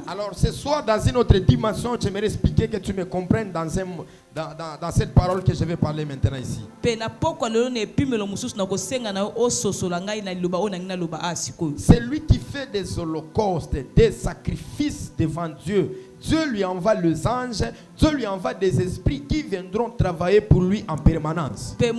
Alors ce soir, dans une autre dimension, j'aimerais expliquer que tu me comprennes dans cette parole que je vais parler maintenant ici. C'est lui qui fait des holocaustes, des sacrifices devant Dieu. Dieu lui envoie les anges, Dieu lui envoie des esprits qui viendront travailler pour lui en permanence. C'est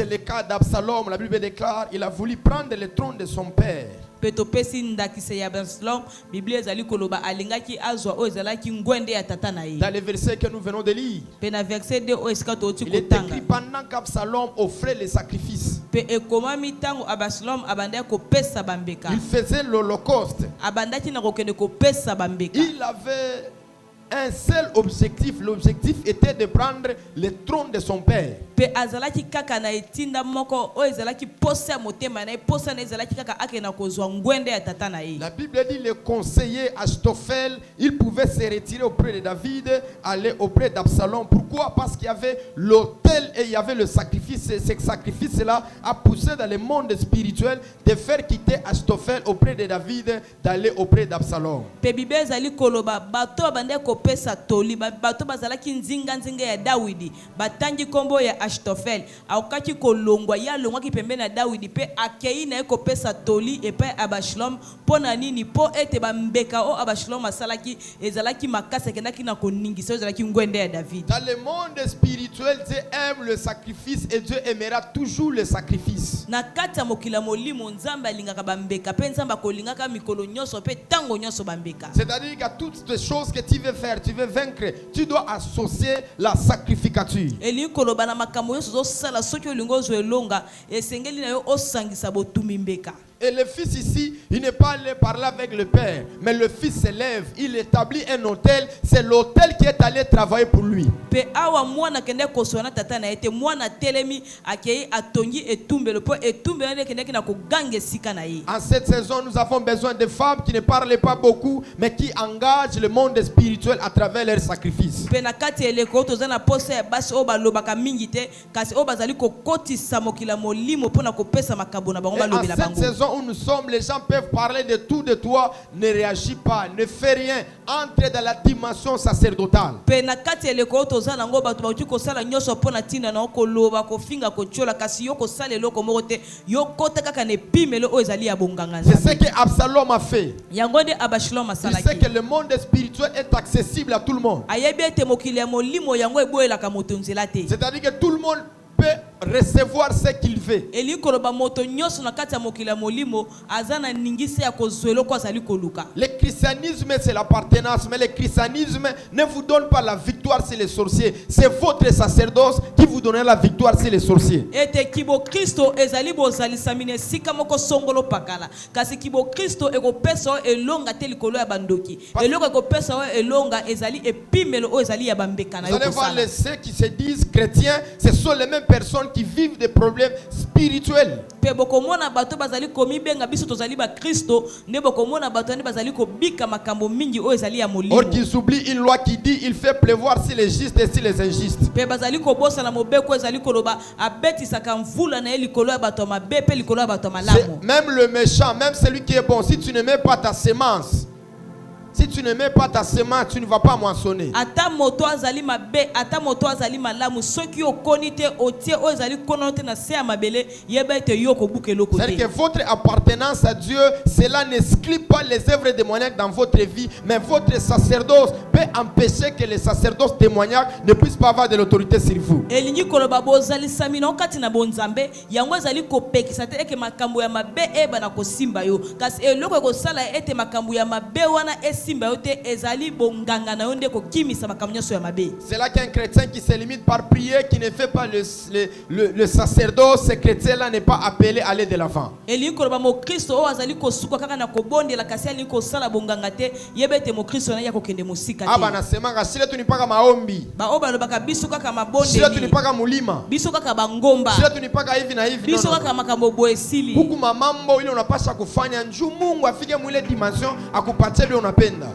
le cas d'Absalom. La Bible déclare qu'il a voulu prendre le trône de son père. Dans le verset que nous venons de lire, il est écrit pendant qu'Absalom offrait les sacrifices, il faisait l'holocauste, il avait un seul objectif. L'objectif était de prendre le trône de son père. La Bible dit le conseiller Achitophel, il pouvait se retirer auprès de David, aller auprès d'Absalom. Pourquoi? Parce qu'il y avait l'autel et il y avait le sacrifice. Ce sacrifice-là a poussé dans le monde spirituel de faire quitter Achitophel auprès de David, d'aller auprès d'Absalom. Pesa toli bato bazalaki nzinga ya Dawidi batangi kombo ya Achitophel aukaki kolongwa ya longwa ki pembeni na Dawidi pe akei na eko pesa toli epa Absalom pona nini po ete bambeka o Absalom asalaki ezalaki makasa kendaki na koningisa ezalaki ngwende ya David. Dans le monde spirituel, Dieu aime le sacrifice et Dieu aimera toujours le sacrifice. Na kati ya mokila molimo nzamba alingaka bambeka pe nzamba kolingaka mikolo nyoso pe tango nyoso bambeka. C'est-à-dire qu'à toutes les choses que tu veux faire, tu veux vaincre, tu dois associer la sacrificature. Et le fils ici, il n'est pas allé parler avec le père, mais le fils s'élève, il établit un hôtel, c'est l'hôtel qui est allé travailler pour lui. En cette saison, nous avons besoin de femmes qui ne parlent pas beaucoup, mais qui engagent le monde spirituel à travers leurs sacrifices. En cette saison où nous sommes, les gens peuvent parler de tout de toi, ne réagis pas, ne fais rien, entre dans la dimension sacerdotale. C'est ce que Absalom a fait. Il sait que le monde spirituel est accessible à tout le monde. C'est-à-dire que tout le monde peut recevoir ce qu'il veut. Le christianisme, c'est l'appartenance, mais le christianisme ne vous donne pas la victoire sur les sorciers. C'est votre sacerdoce qui vous donne la victoire sur les sorciers. Vous allez voir ceux qui se disent chrétiens, ce sont les mêmes personnes personnes qui vivent des problèmes spirituels. Pe bokomona bato bazali komibenga biso tozali ba Kristo ne bokomona bato ne bazali kobika makambo mingi o ezali ya molimo. Or qu'ils oublient une loi qui dit il fait pleuvoir sur les justes et sur les injustes. Pe bazali kobosa na mobeko ezali koloba abetisaka mvula na likolo ya bato mabe pe likolo ya bato malamu. Même le méchant, même celui qui est bon, si tu ne mets pas ta semence, si tu ne mets pas ta semence, tu ne vas pas moissonner. Ata moto azali mabe, ata moto azali malamu, soki okoni te otie o ezali konote na se ya mabele, yeba ete yo kobuka eloko te. C'est-à-dire que votre appartenance à Dieu, cela n'exclut pas les œuvres démoniaques dans votre vie, mais votre sacerdoce peut empêcher que les sacerdoces démoniaques ne puissent pas avoir de l'autorité sur vous. Elingi koloba bozali samina okati na bonzambe, yango ezali kopekisa te eke makambo ya mabe eba na kosimba yo. Kasi eloko ekosala ete makambo ya mabe wana c'est là qu'un chrétien qui se limite par prier, qui ne fait pas le sacerdoce, ce chrétien-là n'est pas appelé à aller de l'avant.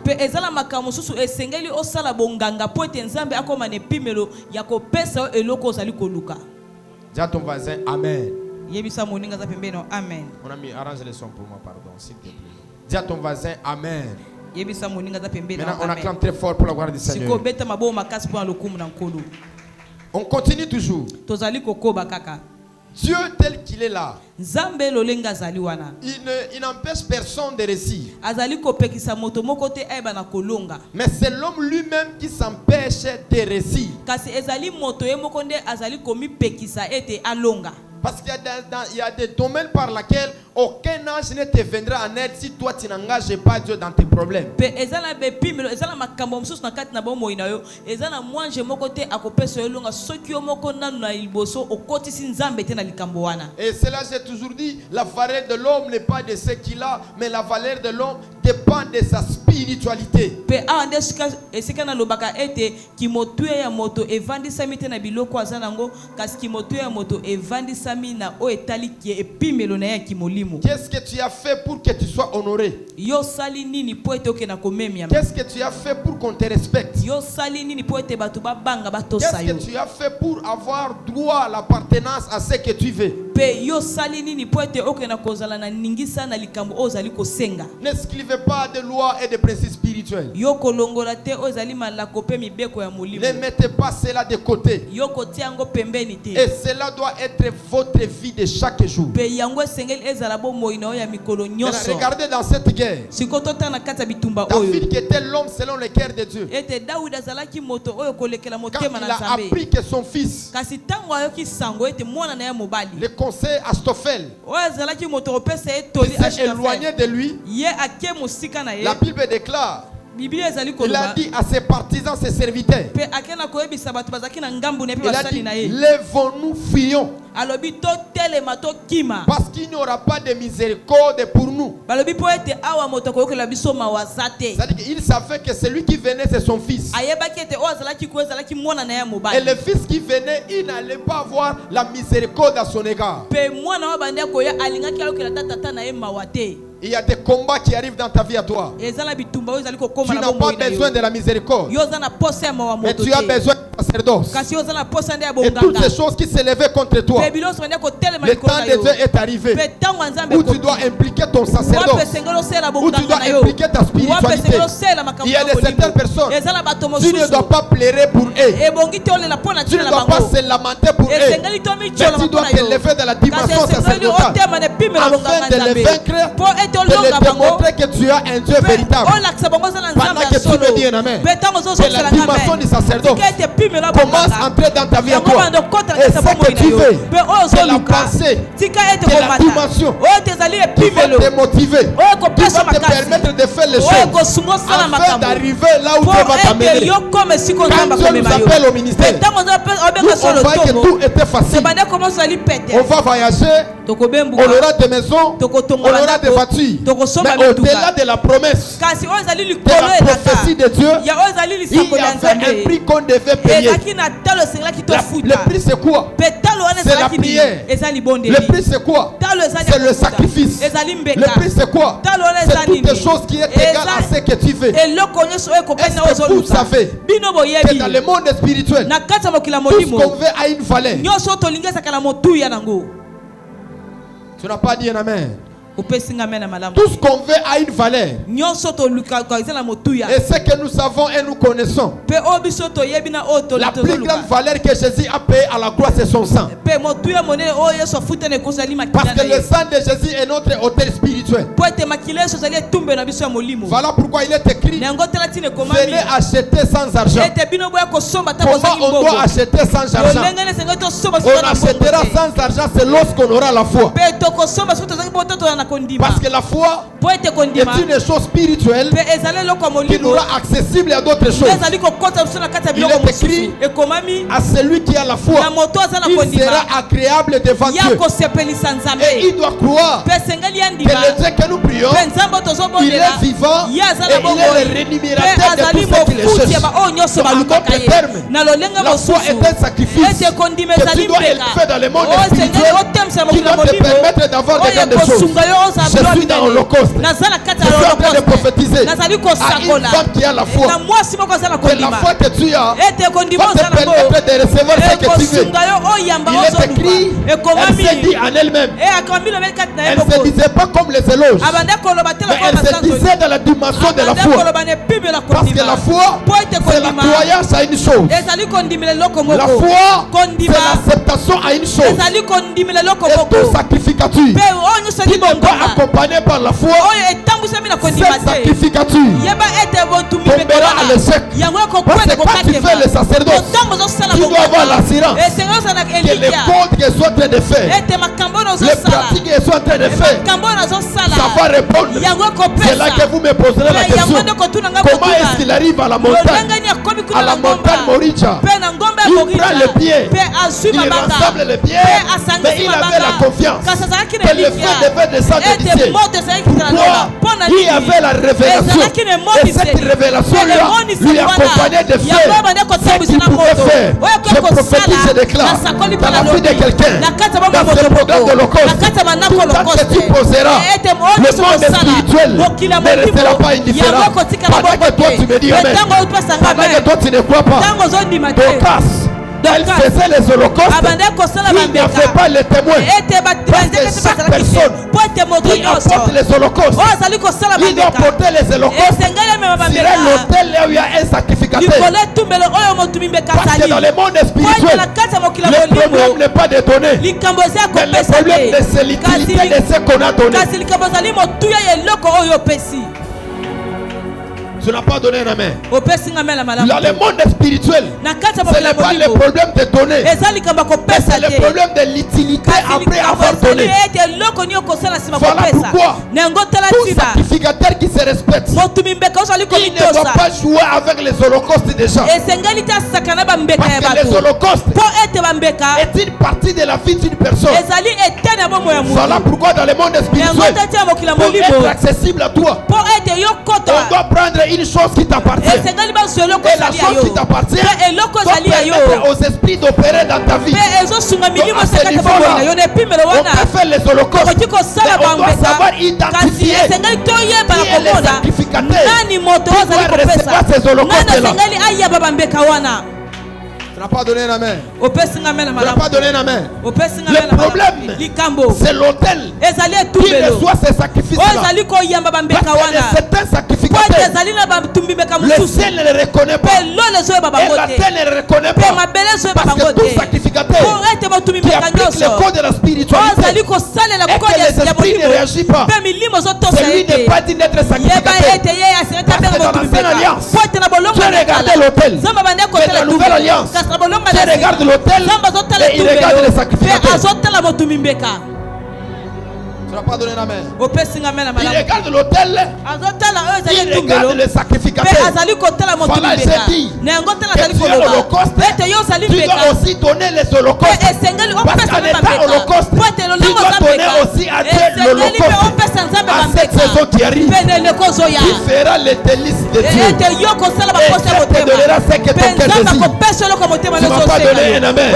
Pe ezala makambo susu esengeli osala bonganga po ete nzambe akoma ne pimelo ya kopesa eloko ozali koluka. Dis à ton voisin amen. Yebisa moninga za pembeno amen. Mon ami, arrange le son pour moi, pardon, s'il te plaît. Dis à ton voisin amen. Yebisa moninga za pembeno amen. Maintenant on acclame très fort pour la gloire du Seigneur. Siko beta mabo makasi po lokumu na nkolo. On continue toujours. Tozali kokoba kaka. Dieu tel qu'il est là, Nzambe lolenga zali wana. Il n'empêche personne de réussir. Azali kopekisa moto moko te eba na kolonga. Mais c'est l'homme lui-même qui s'empêche de réussir. Kasi ezali moto ye moko nde azali komi pekisa ete alonga. Parce qu'il y a des domaines par lesquels aucun ange ne te viendra en aide si toi tu n'engages pas Dieu dans tes problèmes. Pe ezala be pimelo ezala makambo msusu na kati na bomo inayo ezala mwanje moko te akopeso elonga soki yo moko nanu na liboso okoti si nzambe te na likambo wana. Et cela j'ai toujours dit, la valeur de l'homme n'est pas de ce qu'il a, mais la valeur de l'homme dépend de sa spiritualité. Pe ande esika na lobaka ete kimotue ya moto evandisa mite na biloko azanango kasi kimotue ya moto evandisa mina o etali ki epimelo na ya kimolimo. Qu'est-ce que tu as fait pour que tu sois honoré? Yo sali nini po ete oke na komemia? Qu'est-ce que tu as fait pour qu'on te respecte? Yo sali nini po ete batu babanga batosa yo? Qu'est-ce que tu as fait pour avoir droit à l'appartenance à ce que tu veux? Pe yo sali nini po ete oke na kozala na ningisa na likambo ozali kosenga? N'escrivez pas de lois et de principes spirituels. Yo kolongola te ozali malako pe mibeko ya molimo. Ne mettez pas cela de côté. Yo kotiango pembeni te. Et cela doit être votre vie de chaque jour. Pe yango sengeli ezala bo moina ya mikolo nyonso. Regardez dans cette guerre. Sikotota na kata bitumba oyo. David qui était l'homme selon le cœur de Dieu. Ete David azalaki moto oyo kolekela Quand motema il na a Nzambe. appris que son fils, Kasi tango ayoki sango ete mwana na ya mobali. le conseil Astophel, Oyo azalaki moto opesa etoli s'est éloigné de lui, ye ake mosika na ye. la Bible déclare, Biblia ezali il a koloba. dit à ses partisans, ses serviteurs, Pe akena koyebisa bato bazaki na ngambu ne pe il a basali dit, na ye. lèvons-nous, fuyons, Alobi to telema to kima. parce qu'il n'y aura pas de miséricorde pour nous. Balobi po ete awa moto koyokela biso mawazate. C'est-à-dire qu'il savait que celui qui venait, c'est son fils. Ayebaki ete o azalaki ko ezalaki mwana na ya Et mobali. le fils qui venait, il n'allait pas avoir la miséricorde à son égard. Pe mwana wa bande koya alingaki alokela tata na ye mawate. Il y a des combats qui arrivent dans ta vie à toi. Ezala bitumba oyo ezali kokoma Tu na n'as bomoi pas na besoin yo. de la miséricorde, Yo zana posa ya mawa mais moto tu as te. besoin de sacerdoce. Kasi yo zana posa nde ya Et toutes bonganga. ces choses qui s'élevaient contre toi, Pe biloso bande ko telema le likolo temps na de yo. Dieu est arrivé Pe tango nzambe où tu ko. dois impliquer ton Wape sacerdoce, sengelo sela où tu bonganga dois na yo. impliquer ta Wape spiritualité. sengelo sela makambo. Il y a des certaines personnes, Ezala bato tu ne mosusu. dois pas pleurer pour eux. Ebongi te olela pona Tu ne tina dois pas bango. se lamenter pour eux. Esengeli to mi Mais chola tu dois mapona te yo. lever dans la dimension Kasi esengeli sacerdotale otema ne pimela afin bonganga de les nzambe. vaincre, Po ete de olonga les bango. démontrer que tu as un Dieu véritable. Olakisa bango zala Pendant nzambe que ya tu me dis un solo. amen, Pe tango zo c'est la sala dimension du sacerdoce commence à entrer dans ta vie à toi. Et ce que tu veux, c'est la pensée, c'est la dimension qui va te motiver, qui va te permettre de faire les choses afin d'arriver là où Dieu va t'amener. Quand Dieu nous appelle au ministère, nous on voit que tout était facile. On va voyager, on aura des maisons, on aura des voitures. Mais au-delà de la promesse, de la prophétie de Dieu, il y avait un prix qu'on devait payer. Le prix c'est quoi? C'est la prière. Le prix c'est quoi? C'est le sacrifice. Le prix c'est quoi? C'est toutes les choses qui est égale à ce que tu fais. Est-ce que vous savez que dans le monde spirituel, tout ce qu'on veut a une valeur? Tu n'as pas dit un amen. Tout ce qu'on veut a une valeur. Et ce que nous savons et nous connaissons, la plus grande valeur que Jésus a payée à la croix, c'est son sang. Parce que le sang de Jésus est notre hôtel spirituel. Voilà pourquoi il est écrit: venez acheter sans argent. Comment on doit acheter sans argent? On achètera sans argent, c'est lorsqu'on aura la foi. Parce que la foi est une chose spirituelle qui nous rend accessible à d'autres choses. Il est écrit: à celui qui a la foi, il sera agréable devant Dieu. Et il doit croire que le Dieu que nous prions, il est vivant et il est le rémunérateur de tout ce qu'il cherche. Donc, en d'autres termes, la foi est un sacrifice que tu dois élever dans le monde spirituel qui doit te permettre d'avoir des grandes choses. Je suis dans l'Holocauste. Je suis en train de prophétiser à une femme qui a la foi. Que la foi que tu as va te permettre de recevoir ce que tu veux. Il est écrit, elle s'est dit en elle-même. Elle ne se disait pas comme les éloges, mais elle se disait dans la dimension de la foi. Parce que la foi, c'est la croyance à une chose. La foi, c'est l'acceptation à une chose. Et tout sacrificature qui n'est pas accompagné par la foi, cette sacrificature tombera à l'échec. Parce que quand tu fais le sacerdoce, tu dois avoir l'assurance que les comptes qu'ils sont en train de faire, les pratiques qu'ils sont en train de faire, ça va répondre. C'est là que vous me poserez la question: comment est-ce qu'il arrive à la montagne Moricha? Il prend le pied, il rassemble le pied, mais il avait la confiance que le feu devait descendre du ciel. Pourquoi? Il avait la révélation, et cette révélation lui accompagnait de faire ce qu'il pouvait faire. Je prophétise et déclare dans la vie de quelqu'un, dans ce programme de l'Holocauste, tout temps que tu poseras, le monde spirituel ne restera pas indifférent. Pendant que toi tu me dis amen, pendant que toi tu ne crois pas, Dorcas, elle faisait les holocaustes, il n'y avait pas les témoins. Parce que chaque personne qui apporte les holocaustes, il doit porter les holocaustes sur un autel là où il y a un sacrificateur. Parce que dans le monde spirituel, le problème n'est pas de donner, mais le problème c'est l'utilité de ce qu'on a donné. Tu n'as pas donné un amen. Dans le monde spirituel, ce n'est pas le problème de donner, mais c'est le problème de l'utilité après avoir donné. Voilà pourquoi tout sacrificateur qui se respecte, il ne doit pas jouer avec les holocaustes des gens. Parce que les holocaustes est une partie de la vie d'une personne. Voilà pourquoi dans le monde spirituel, pour être accessible à toi, on doit prendre une chose qui t'appartient. Et la chose qui t'appartient doit permettre aux esprits d'opérer dans ta vie. Donc à ce niveau-là, on peut faire les holocaustes, mais on doit savoir identifier qui est le sacrificateur qui doit recevoir ces holocaustes-là. Tu n'as pas donné un amen. Tu n'as pas donné un amen. Le problème, c'est l'autel qui reçoit ces sacrifices-là. Parce que certains sacrificateurs, le ciel ne les reconnaît pas et la terre ne les reconnaît pas. Parce que tout sacrificateur qui applique le code de la spiritualité et que les esprits ne réagissent pas, celui n'est pas dit d'être sacrificateur. Parce que dans l'ancienne alliance, tu regardais l'autel, mais dans la nouvelle alliance, tu regardes l'autel et il regarde les sacrificateurs. Tu n'as pas donné la main. Il Il regarde l'autel. Il regarde le sacrificateur. Voilà, j'ai dit que tu es holocauste. Tu dois aussi donner les holocaustes. Parce qu'en étant holocauste, tu dois donner aussi à Dieu l'holocauste. À cette saison qui arrive, tu feras les délices de Dieu. Et Dieu te donnera ce que ton cœur désire. Tu ne m'as pas donné un amen.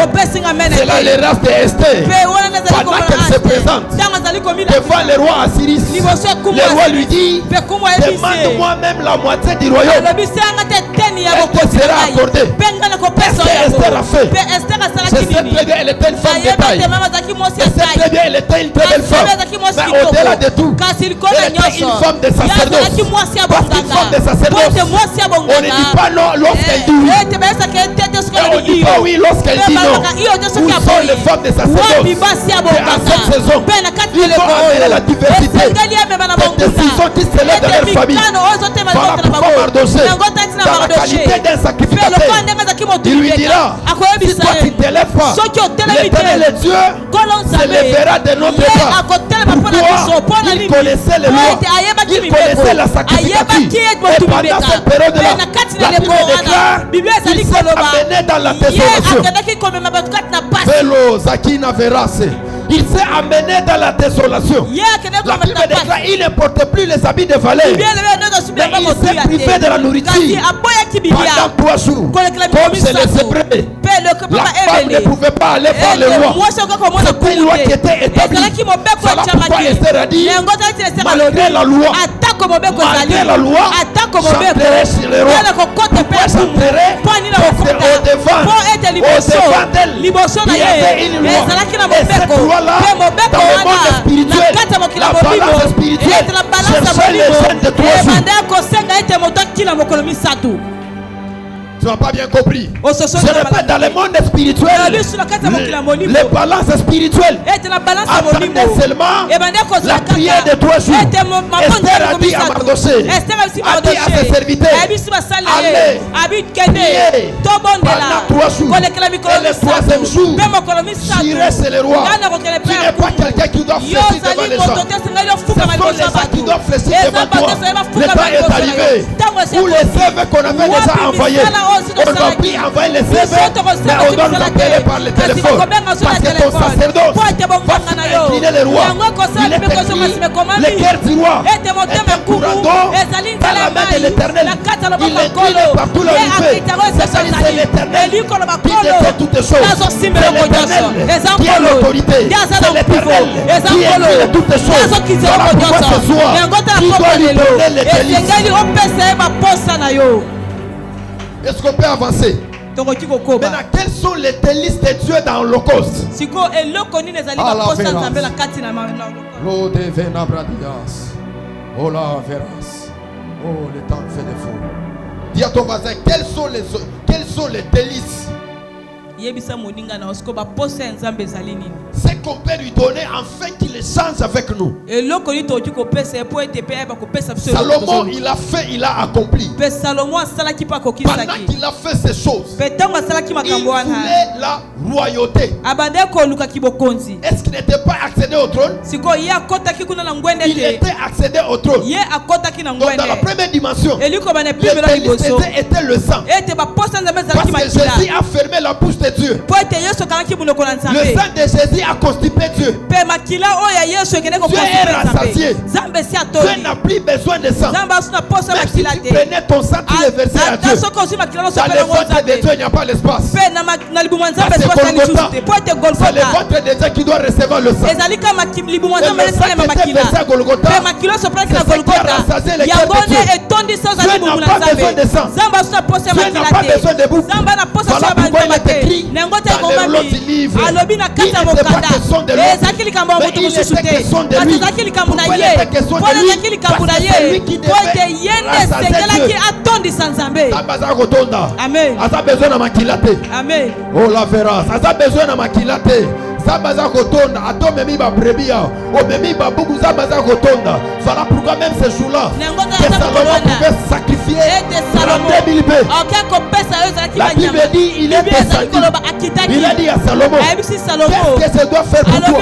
C'est là les races d'Esther. Pendant qu'elle se présente devant le roi Assyris, le roi lui dit, demande-moi même la moitié du royaume. Elle te sera accordée. Qu'est-ce que Esther a fait? Je sais très bien, elle était une femme de taille. Je sais très bien, elle était une très belle femme. Mais au-delà de tout, elle était une femme de sacerdoce. Parce qu'une femme de sacerdoce, on ne dit pas non lorsqu'elle dit oui. Et on ne dit pas oui lorsqu'elle dit non. Où sont les femmes de sacerdoce? Et à cette saison, il faut amener la diversité. Des décisions qui se lèvent dans leur famille. Voilà pourquoi Mardoché, dans la qualité d'un sacrificateur, il lui dira, si toi tu ne te lèves pas, l'Éternel est Dieu se lèvera de notre part. Pourquoi? Il connaissait les lois, il connaissait la sacrificature. Et pendant cette période-là, la Bible déclare qu'il s'est amené dans la désolation. Vélo, Zakina Verase. Il s'est amené dans la désolation. La Bible déclare qu'il ne portait plus les habits de valeur. Mais il s'est privé de la nourriture pendant 3 jours. Comme c'est les Hébreux. La femme ne pouvait pas aller voir le roi. C'était une loi qui était établie. Voilà pourquoi Esther a dit, malgré la loi, j'entrerai chez le roi. Pourquoi j'entrerai? Parce qu'au devant d'elle, il y avait une loi. Et cette loi-là, dans le monde spirituel, la balance spirituelle cherchait les jeunes de 3 jours. Tu n'as pas bien compris. Je répète, dans le monde spirituel, les balances spirituelles attendaient seulement la prière de 3 jours. Esther a dit à Mardoché, a dit à ses serviteurs, allez, priez pendant 3 jours. Et le 3e jour, j'irai chez le roi. Tu n'es pas quelqu'un qui doit fléchir devant les gens. Ce sont les gens qui doivent fléchir devant toi. Le temps est arrivé où les œuvres qu'on avait déjà envoyées, on ne va plus envoyer les CV, mais on doit nous appeler par le téléphone. Parce que ton sacerdoce va incliner le roi. Il est écrit, le cœur du roi est un courant d'eau dans la main de l'Éternel. Il incline partout l'univers. C'est l'Éternel qui défait toutes choses. C'est l'Éternel qui a l'autorité. C'est l'Éternel qui incline toutes choses. Voilà pourquoi ce soir, tu dois lui donner les délices. Est-ce qu'on peut avancer? Maintenant, quels sont les délices de Dieu dans l'Holocauste? L'eau de Venabradias. Oh la veras. Oh, le temps fait des fous. Dis à ton voisin, quels sont les délices? C'est qu'on peut lui donner afin qu'il échange avec nous. Salomon, il a accompli. Pendant qu'il a fait ces choses, il voulait la royauté. Est-ce qu'il n'était pas accédé au trône? Il était accédé au trône. Donc dans la première dimension, les délices étaient le sang. Parce que Jésus a fermé la bouche de Dieu. Le sang de Jésus a constipé Dieu. Dieu est rassasié. Dieu n'a plus besoin de sang. Même si tu prenais ton sang, tu le versais à Dieu. Dans le ventre de Dieu, il n'y a pas l'espace. C'est le ventre de Dieu qui doit recevoir le sang. Et le sang qui était versé à Golgotha, c'est ce qui a rassasié le cœur de Dieu. Dieu n'a pas besoin de sang. Dieu n'a pas besoin de bouffe. Voilà pourquoi il est écrit dans l'autre livre, il n'était pas question de l'autre, mais il était question de lui. Pourquoi il était question de lui? Parce que c'est lui qui devait rassasier Dieu. Amen. Asa besoin na makilate. Amen. Oh la verras. Asa besoin na makilate. Zabaza kotonda, atomemi ba brebia, omemi ba buku zabaza kotonda. Voilà pourquoi même ce jour-là, que Salomon pouvait sacrifier 32 000 bœufs. La Bible dit, il est descendu. Il a dit à Salomon, qu'est-ce que je dois faire pour toi?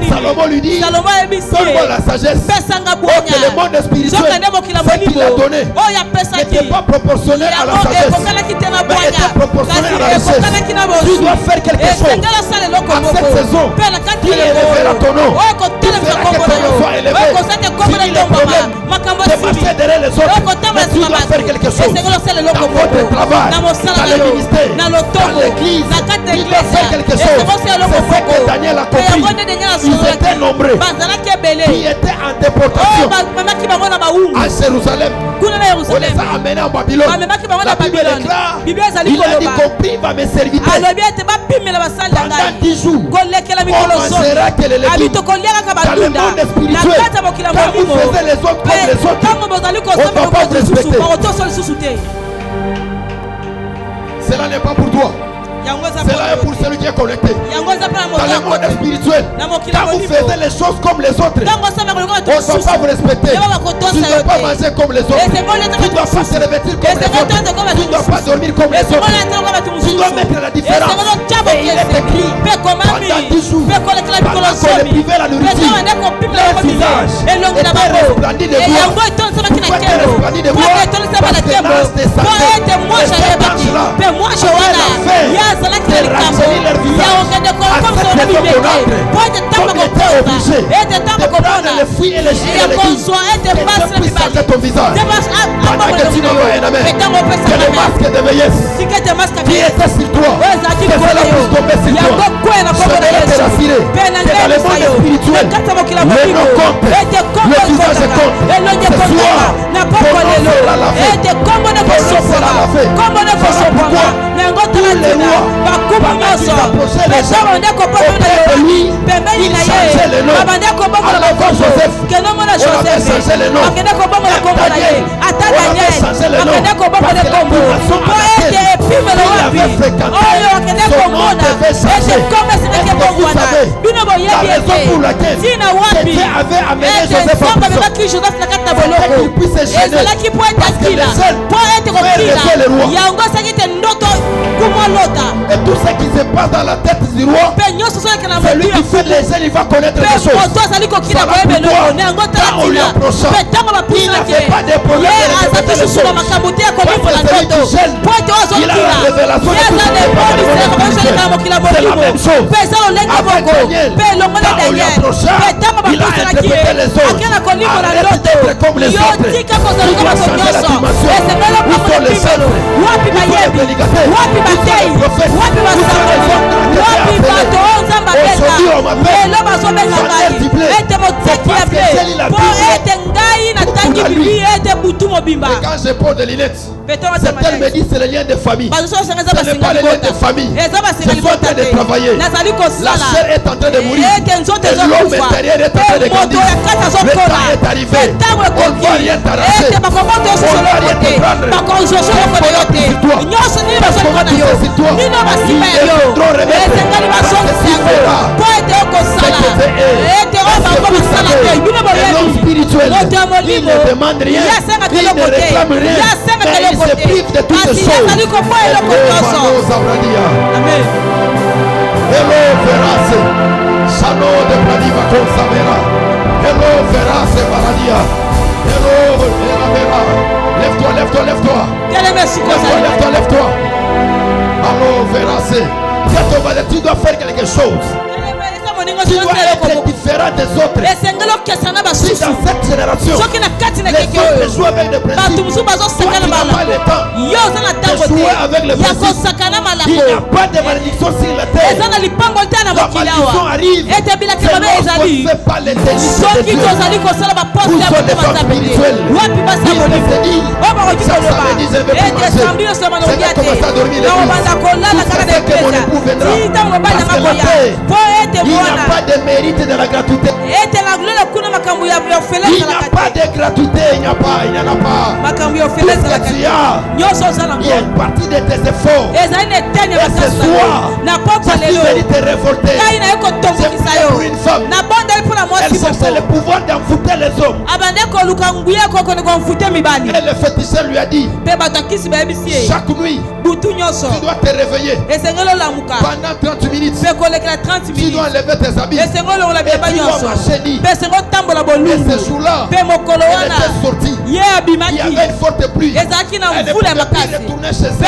Salomon lui dit, donne-moi la sagesse. Oh, que le monde spirituel, ce qu'il a donné, n'était pas proportionnel à la sagesse, mais était proportionnel à la richesse. Tu dois faire quelque chose à cette saison qui élèvera ton nom, qui fera que ton nom soit élevé. Fini les problèmes, c'est marcher derrière les autres, mais tu dois faire quelque chose dans votre travail, dans le ministère, dans l'église. Tu dois faire quelque chose. C'est ce que Daniel a compris. Ils étaient nombreux qui étaient en déportation à Jérusalem. On les a amenés en Babylone. La Bible déclare, il a dit compris va mes serviteurs. Pendant 10 jours, on mangera que les légumes. Dans le monde spirituel, quand vous faisiez les autres comme les autres, on ne va pas vous respecter. Cela n'est pas pour toi. Cela est pour celui qui est connecté. Dans le monde spirituel, quand vous faites les choses comme les autres, on ne va pas vous respecter. Tu ne dois pas manger comme les autres. Tu ne dois pas se revêtir comme les autres. Tu ne dois pas dormir comme les autres. Tu dois mettre la différence. Et il est écrit pendant 10 jours, pendant qu'on les privait la nourriture, leur visage était resplendi de gloire. Pourquoi était resplendi de gloire? Parce que l'ange descendait. Et cet ange-là avait la faim de rajeunir leur visage. À cette maison qu'on entre, comme il était obligé de prendre les fruits et les gilets et les légumes, que Dieu puisse changer ton visage. Pendant que tu n'envoies un amen, que le masque de vieillesse qui était sur toi, que cela puisse tomber sur toi. Je vais te rassurer que dans le monde spirituel, le nom compte, le visage compte. Ce soir, ton nom sera lavé. Ton nom sera lavé. Voilà pourquoi tous les rois, pendant qu'ils approchaient les gens auprès de lui, il changeait le nom. Alors quand Joseph, on avait changé le nom. Daniel, on avait changé le nom. Parce que la population à laquelle il avait fréquenté, son nom devait changer. Est-ce que vous savez la raison pour laquelle Dieu avait amené Joseph en prison? C'était qu'il puisse se gêner. Parce que les seuls frères le roi. Et tout ce qui se passe dans la tête du roi, celui qui fait les ailes, il va connaître les choses. Voilà pourquoi, quand on lui approcha, il n'avait pas de problème de répéter les choses. Parce que celui qui gêne, il a la révélation de tout ce qui est pas dans le monde spirituel. C'est la même chose. Avec Daniel, quand on lui approcha, il a interprété les choses. Arrête d'être comme les autres. Tu dois changer la dimension. Où sont les centres? Où sont les délicatesses? Où sont les prophètes? Où sont les autres que tu as appelés? Aujourd'hui on m'appelle Jean-Pierre Diblé. C'est parce que Céline l'a dit. Et quand je porte des lunettes, certaines me disent c'est le lien de famille. Ce n'est pas le lien de famille. Je suis en train de travailler. La chair est en train de mourir. Et l'homme intérieur est en train de grandir. Le temps est arrivé. On ne va rien t'arracher. On ne va rien te prendre. C'est sur toi. Parce qu'on va tirer sur toi. Il est trop remettre. Parce que tu feras ce que tu es. Parce que vous savez, l'homme spirituel, il ne demande rien. Il ne réclame rien. Mais il se prive de toutes ces choses. Amen. Hello, Verase. Sano de Pradiva Consamera. Hello, Verase Baradia. Hello, Vera. Lève-toi, lève-toi, lève-toi. Lève-toi, lève-toi. Allô, Verase. Tu dois faire quelque chose. Tu dois être différent des autres. Si dans cette génération, les autres jouent avec des principes, toi tu n'as pas le temps de jouer avec les principes. Il n'y a pas de malédiction sur la terre. La malédiction arrive, c'est lorsqu'on ne fait pas les délices de Dieu. Où sont les femmes spirituelles? Il se dit, chaque samedi je vais plus marcher. Je vais commencer à dormir l'église. Tout ça c'est que mon époux viendra. Parce que la paix, il n'y a pas de mérite de la gratuité. Il n'y a pas de gratuité, il n'y en a pas. Tout ce que tu as, il y a une partie de tes efforts. Et ce soir, je suis venu te révolter. J'ai prié pour une femme. Elle cherchait le pouvoir d'envoûter les hommes. Et le féticheur lui a dit, chaque nuit, tu dois te réveiller. Pendant 30 minutes, tu dois enlever tes habits. Et tu dois marcher nu. Et ce jour-là, elle était sortie. Il y avait une forte pluie. Elle ne pouvait plus retourner chez elle.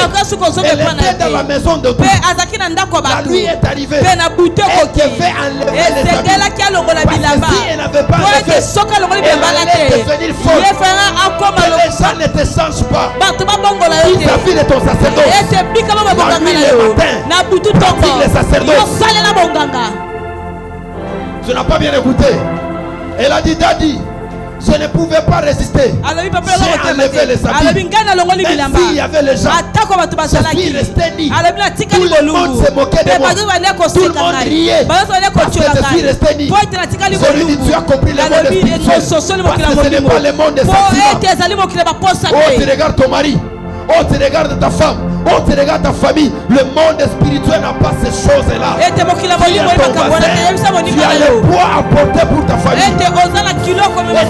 Elle était dans la maison de Dieu. La nuit est arrivée. Elle devait enlever les habits. Parce que si elle n'avait pas enlevé, elle allait devenir folle. Que les gens ne te changent pas. Vis-à-vis de ton sacerdoce. La nuit et le matin, pratique les sacerdoces. Tu n'as pas bien écouté. Elle a dit, Daddy, je ne pouvais pas résister. J'ai enlevé les habits. Même s'il y avait les gens, je suis resté nu. Tout le monde se moquait de moi. Tout le monde riait parce que je suis resté nu. Je lui dis, tu as compris le monde spirituel. Parce que ce n'est pas le monde des sentiments. Oh, tu regardes ton mari. Oh, tu regardes ta femme. Oh, tu regardes ta famille. Le monde spirituel n'a pas ces choses-là. Tu as ton voisin. Tu as le poids à porter pour ta famille. Et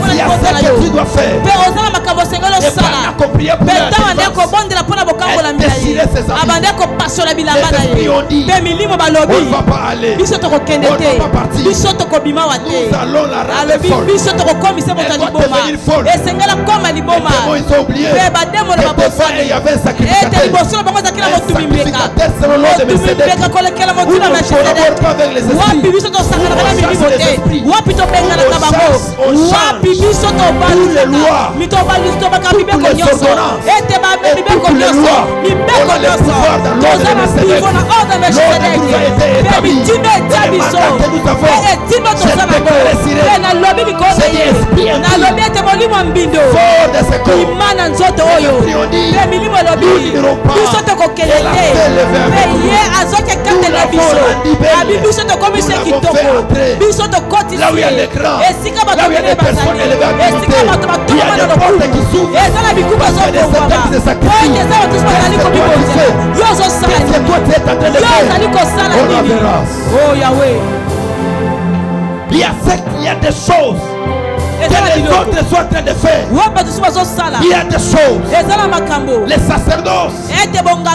il y a ce que tu dois faire. Et pendant qu'on priait pour elle déchirait ses habits. Les esprits ont dit, on ne va pas aller. On ne va pas partir. Nous allons la rendre folle. Elle doit devenir folle. Les démons, ils ont oublié que devant il y avait un sacrificateur. Un sacrificateur selon l'ordre de Melchizedek. Où on ne collabore pas avec les esprits. On chasse les esprits. On chasse toutes les lois, toutes les ordonnances et toutes les lois. On a le pouvoir dans l'ordre de Melchizedek. L'ordre nous a été établi. Et les mandats que nous avons, j'ai déclaré Cyril. J'ai dit esprit impur. Fort de ce corps. Les esprits ont dit, nous n'irons pas. Elle a fait lever avec nous. Nous l'avons rendu belle. Nous l'avons fait entrer. Là où il y a l'écran, là où il y a des personnes élevées à dignité, il y a des portes qui s'ouvrent. Parce que des centaines de sacrifices. Qu'est-ce que toi tu fais? Qu'est-ce que toi tu es en train de faire? On la verra. Oh Yahweh. Il y a des choses que les autres sont en train de faire. Il y a des choses. Les sacerdoces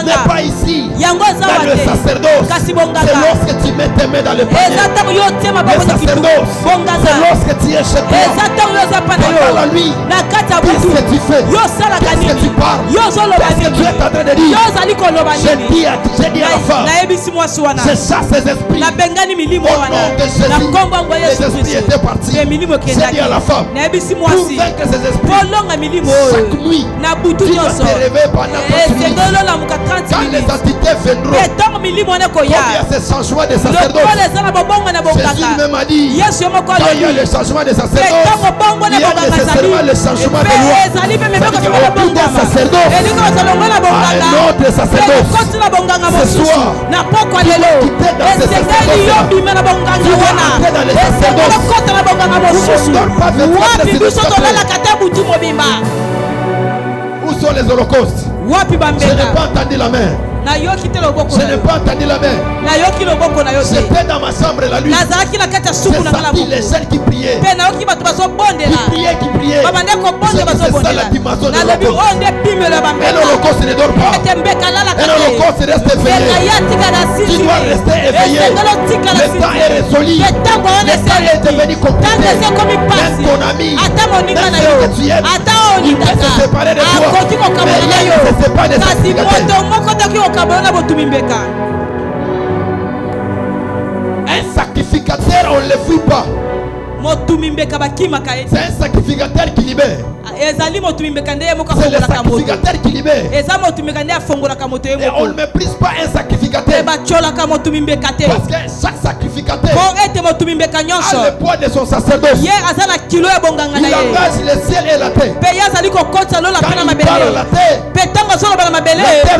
n'est pas ici. Dans le sacerdoce, c'est lorsque tu mets tes mains dans le panier. Le sacerdoce, c'est lorsque tu es chez toi. Pendant la nuit, qu'est-ce que tu fais? Qu'est-ce que tu parles? Qu'est-ce que tu es en train de dire? J'ai dit à la femme, je chasse ces esprits. Au nom de Jésus, les esprits étaient partis. J'ai dit à la femme, pour vaincre ces esprits, chaque nuit, tu dois te réveiller pendant 30 minutes. Quand les entités viendront, comme il y a ce changement de sacerdoce, Jésus même a dit, quand il y a le changement de sacerdoce, il y a nécessairement le changement de loi. C'est-à-dire qu'au bout d'un sacerdoce, à un autre sacerdoce, ce soir, tu dois quitter dans ce sacerdoce-là. Tu dois entrer dans les sacerdoces. Tu ne dors pas 24 heures sur 24 heures. Où sont les holocaustes? Je n'ai pas entendu la main. Je n'ai pas entendu la main. J'étais dans ma chambre la nuit. J'ai senti les jeunes qui priaient. Qui priaient. J'ai dit c'est ça la dimension de l'holocauste. Et l'holocauste ne dort pas. Et l'holocauste reste éveillé. Tu dois rester éveillé. Le temps est résolu. Le temps est devenu compliqué. Même ton ami, même celui que tu aimes, il peut se séparer de toi. Mais rien ne se sépare de sacrificateur. Un sacrificateur, on ne le fuit pas. C'est un sacrificateur qui libère. C'est le sacrificateur qui libère. Et on ne méprise pas un sacrificateur. Parce que chaque sacrificateur a le poids de son sacerdoce. Il engage le ciel et la terre. Quand il parle à la terre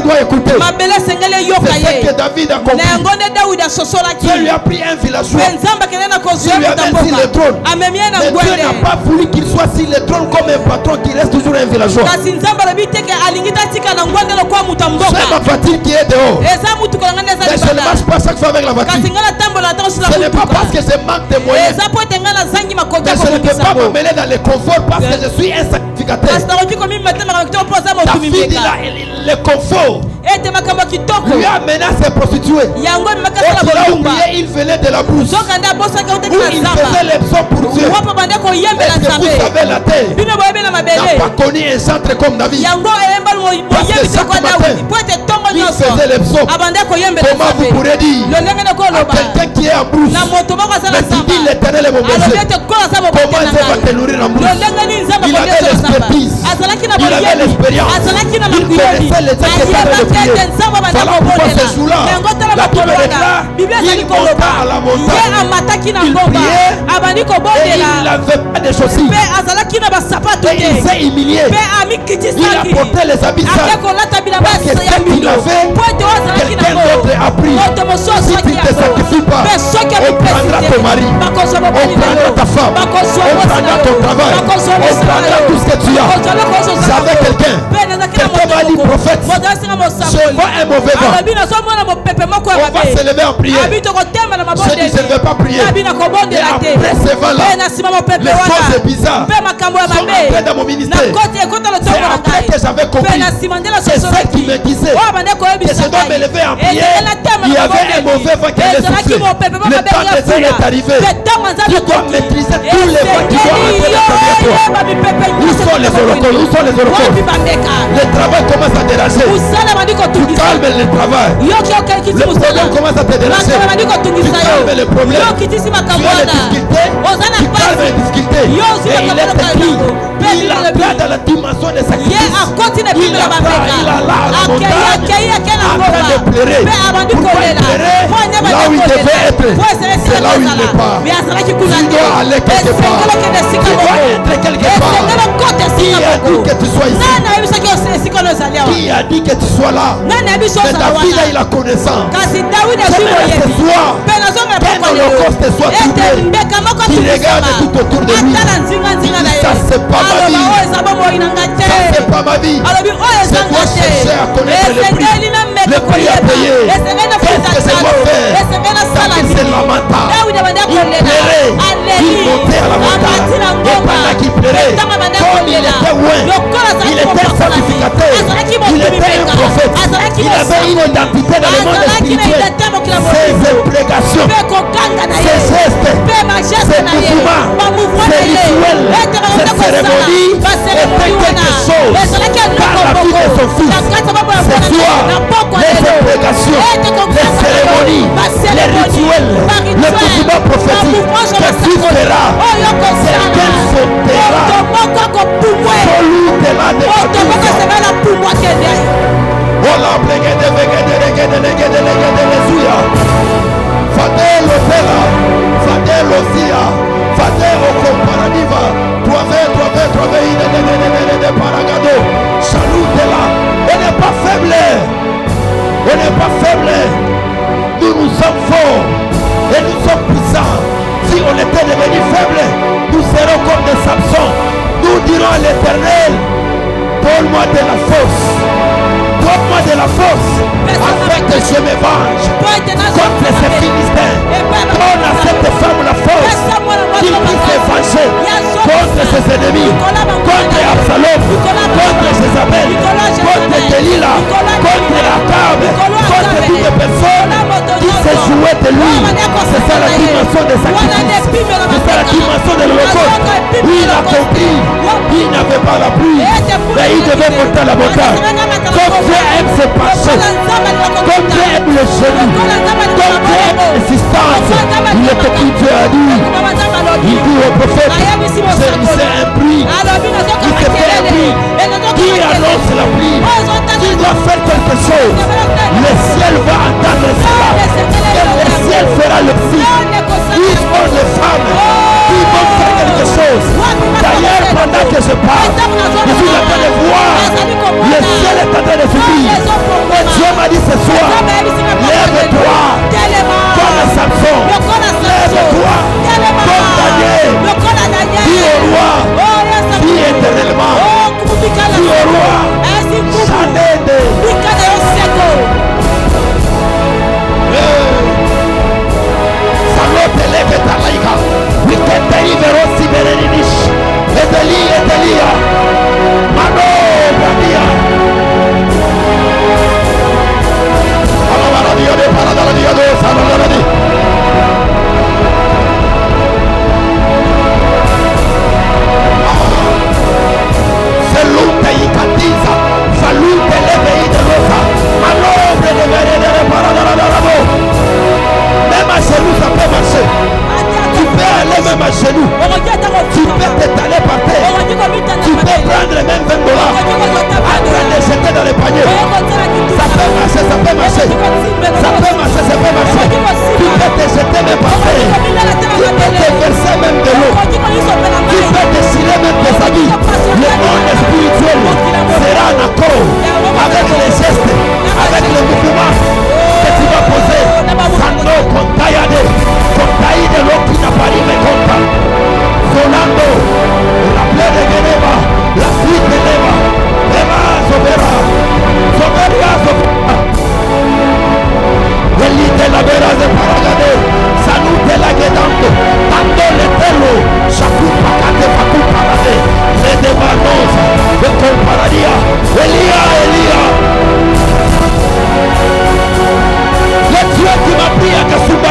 doit écouter. mabele sengele yoka C'est ce ye que David a na compris. yango nde Daudi asosolaki Dieu lui a pris un villageois. mpe nzambe akende na kozwa Il lui a mis sur le trône. amemi ye na Mais Dieu ngwende n'a pas voulu qu'il soit sur le trône comme un patron qui reste toujours un villageois. kasi nzambe alobi teke alingi tatika na ngwende lokola moto ya mboka C'est ma voiture qui est dehors. eza mutuko na nga nde eza Mais je ne marche libanda pas chaque fois avec la voiture. kasi nga natambola ata osila Ce n'est pas parce mutuka que je manque de moyens. eza po ete nga nazangi makoki Mais ya je ne peux kobongisa pas ngo m'emmener dans le confort parce que je suis un sacrificateur. kasi nakoki komimetemaka kitoko mpo aza motu David, mimeka le confort ete makambo ya kitoko lui a mené à se prostituer. yango ememaka Et asala il a bolumba oublié, il venait de la brousse. soki nde abosaki Où autekila il nzamba faisait les psaumes pour Dieu. wapo bande koyembela Est-ce que vous nzambe savez la terre bino boyebi na n'a mabele pas connu un centre comme David? yango eyembali Parce que moyebi chaque toko matin, dawidi po ete ntongo il nyonso faisait les psaumes. abande koyembela Comment vous nzambe pourrez dire lolenge nde à koloba quelqu'un qui est en brousse, na moto moko aza na mais tu nzamba dis l'éternel est mon alobi berger. ete kola aza Comment bobote na Dieu va te ngai nourrir en brousse? lolenge nini nzambe Il avait akolia nzamba l'expertise. azalaki na Il avait boyebi l'expérience. azalaki na Il makuyeli connaissait les gens qui étaient en train de ayebaki prier. ete nzambe abanda Voilà pourquoi kobondela ce jour-là, yango tala la Bible bakolo wana déclare, biblia ezali il koloba monta à la montagne. ye amataki na Il ngomba priait. abandi Et il kobondela n'avait pas de chaussures. mpe azalaki na basapatu Et il te s'est humilié. mpe Il amikitisaki apportait les habits ake sales. kolata bilamba Parce que ya ce qu'il mino avait, po ete oyo azalaki quelqu'un nango d'autre a pris. moto mosusu Si tu azwaki ne te sacrifies pas, mpe soki on prendra amipesi ton mari, te bakozwa on mobali na prendra yo ta femme, bakozwa on mwasi na prendra yo ton travail, bakozwa on mosala na prendra yo tout ce que tu as. bakozwa eloko nyonso ozalaka J'avais quelqu'un. mpe nazalaki na Quelqu'un m'a dit, moto prophète, moto asinga je mosakoli vois un mauvais vent. alobi nazomona mopepe moko ya On va se mabe lever en prière. abi tokotemba na Je dis, je ne vais pas prier. abi na Et kobondela te après ce vent-là, mpe na nsima mopepe les choses wana bizarres mpe makambo ya sont entrées mabe dans mon na ministère. koti ekota C'est lotongo na après ngai que j'avais mpe compris na nsima nde que ce qui me disait oyo bande que koyebisa je dois me lever en prière, il y avait un mauvais vent qui allait souffler. Le temps de Dieu est arrivé. Tu dois maîtriser tous les vents qui doivent entrer dans ta vie. Où sont les holocaustes? Où sont les holocaustes? Le travail commence à déranger. Tu calmes le travail. Le problème commence à te déranger. Tu calmes le problème. Tu as les difficultés. Tu calmes les difficultés. Et il est écrit. Il a pris dans la dimension de sacrifice. Il a là à la montagne en train de pleurer. Pourquoi il pleurait? Là où il devait être, c'est là où il n'est pas. Tu dois aller quelque part. Tu dois être quelque part. Qui a dit que tu sois ici? Qui a dit que tu sois là? Mais David a eu la connaissance. Ce soir, qu'un holocauste soit trouvé. Qui regarde tout autour de lui. Il dit, ça c'est pas ma vie. Ça c'est pas ma vie. Je dois chercher à connaître le prix. Le prix à payer. Qu'est-ce que je dois faire? David c'est lamentable. Il pleurait. Il montait à la montagne. Et pendant qu'il pleurait, comme il était loin, il était un sacrificateur. Il était un prophète. Il avait une identité dans le monde spirituel. Ses imprécations, ses gestes, ses mouvements, ses rituels, ses cérémonies étaient quelque chose dans la vie de son fils. Ce soir, les imprécations, les cérémonies, les rituels, le mouvement prophétique que tu feras, quelqu'un sautera, solutera de Ola plegede vegede regede legede legede lezuya. Fadelo tela, fadelo zia, fadelo comparadiva. Tuave de paragado. Salutela. On n'est pas faible. On n'est pas faible. Nous sommes forts et nous sommes puissants. Si on était devenu faible, nous serons comme des Samson. Nous dirons à l'Éternel, donne-moi de la force. Donne-moi de la force afin que je me venge contre ces Philistins. Donne à cette femme la force qu'il puisse se venger contre ses ennemis, contre Absalom, contre Jézabel, contre Delilah, contre Akab, contre toutes les personnes qui se jouaient de lui. C'est ça la dimension de sacrifice. C'est ça la dimension de l'Holocauste. Il a compris, il n'avait pas la pluie, mais il devait monter à la montagne. Comme Dieu aime ses péchés, comme Dieu aime le genou, comme Dieu aime l'assistance, il était qui Dieu a dit. Il dit au prophète, c'est un prix. Il te fait un prix. Qui annonce la pluie? Qui doit faire quelque chose? Le ciel va entendre cela. Et le ciel fera le signe. Ils sont les femmes qui vont faire quelque chose. D'ailleurs, pendant que je parle, je suis en train de voir le ciel est en train de s'ouvrir. Et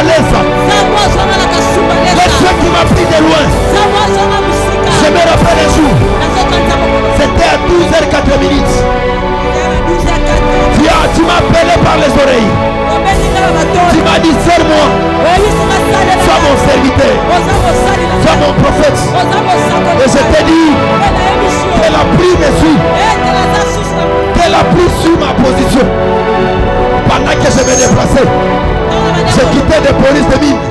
Soubalesa. Le Dieu qui m'a pris de loin. Je me rappelle un jour. C'était à 12h04. Tu m'as appelé par les oreilles. Tu m'as dit, serre-moi. Sois mon serviteur. Sois mon prophète. Et je t'ai dit, qu'elle a pris dessus. Qu'elle a pris sur ma position. Pendant que je me déplaçais, j'ai quitté des polices de mine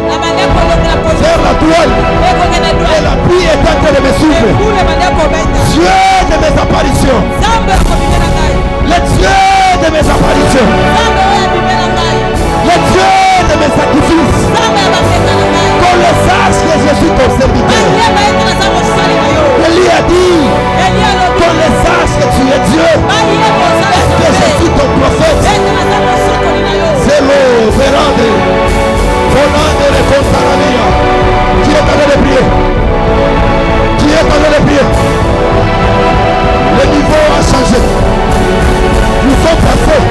vers la toile. Et la pluie est en train de me suivre. Dieu de mes apparitions. Le Dieu de mes apparitions. Le Dieu de mes sacrifices. Qu'on le sache que je suis ton serviteur. Élie a dit qu'on le sache que tu es Dieu. Est-ce que je suis ton prophète? C'est l'eau, Vérande. Volande de Contaramia. Qui est en train de prier? Qui est en train de prier? Le niveau a changé. Nous sommes passés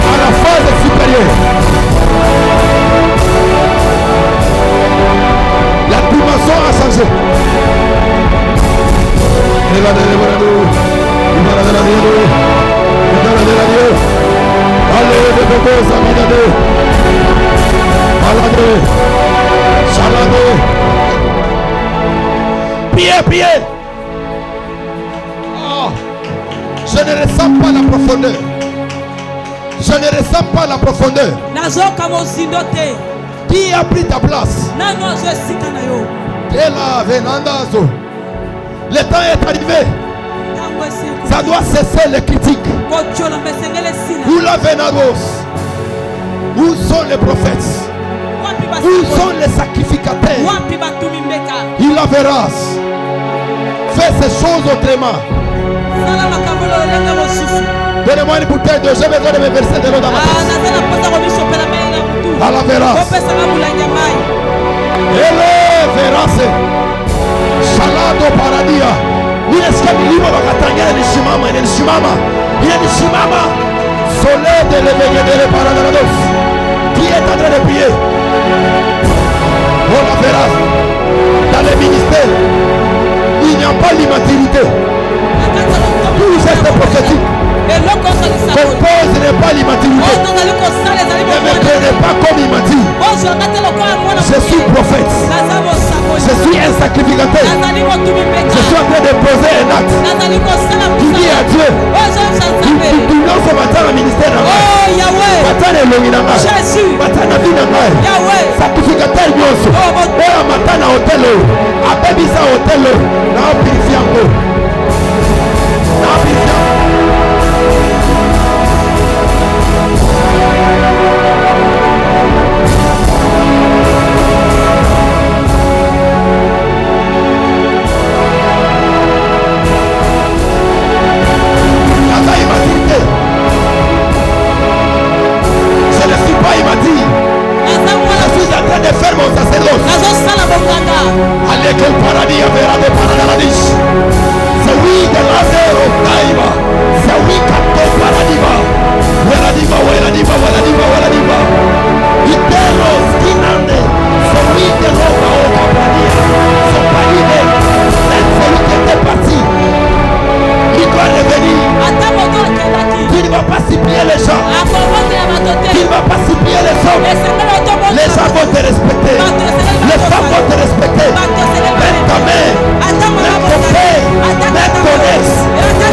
à la phase supérieure. La dimension a changé. Priez. Oh, je ne ressens pas la profondeur. Je ne ressens pas la profondeur. Qui a pris ta place? Le temps est arrivé. Ça doit cesser les critiques. Où la Venados? Où sont les prophètes? Où sont les sacrificateurs? Il la verra. Fais ces choses autrement. Donnez-moi une bouteille de je vais me verser de l'eau dans la tête. À la verra. Elle verra. Salado paradia. Il est scamilimo bakatanga ni shimama ni shimama. Il est shimama. Soleil de l'éveil de les paradados. Qui est en train de prier? On la verra. Dans les ministères, il n'y a pas l'immaturité. Tout geste prophétique compose n'est pas l'immaturité. Ne me prenez pas comme immature. Je suis prophète. Je suis un sacrificateur. Je suis en train de poser un acte. Tu dis à Dieu. Tu lances ce matin le ministère dans sacrificateur nyonso. Oya matin na hôtel. Abebisa hôtel. Na purifier encore. Na purifier. Je ne suis pas immature. Je suis en train de faire mon sacerdoce. Allez que le paradis verra des paradis. C'est oui de la terre au Taïba. C'est oui qu'à paradis. Weladiba. Iteros kinande. C'est oui de l'eau au paradis. C'est pas l'idée. C'est celui qui était parti. Il doit revenir. Tu ne vas pas supplier les gens. Tu ne vas pas supplier les hommes. Les gens vont te respecter. Les femmes vont te respecter. Même ta mère, même ton père, même ton ex,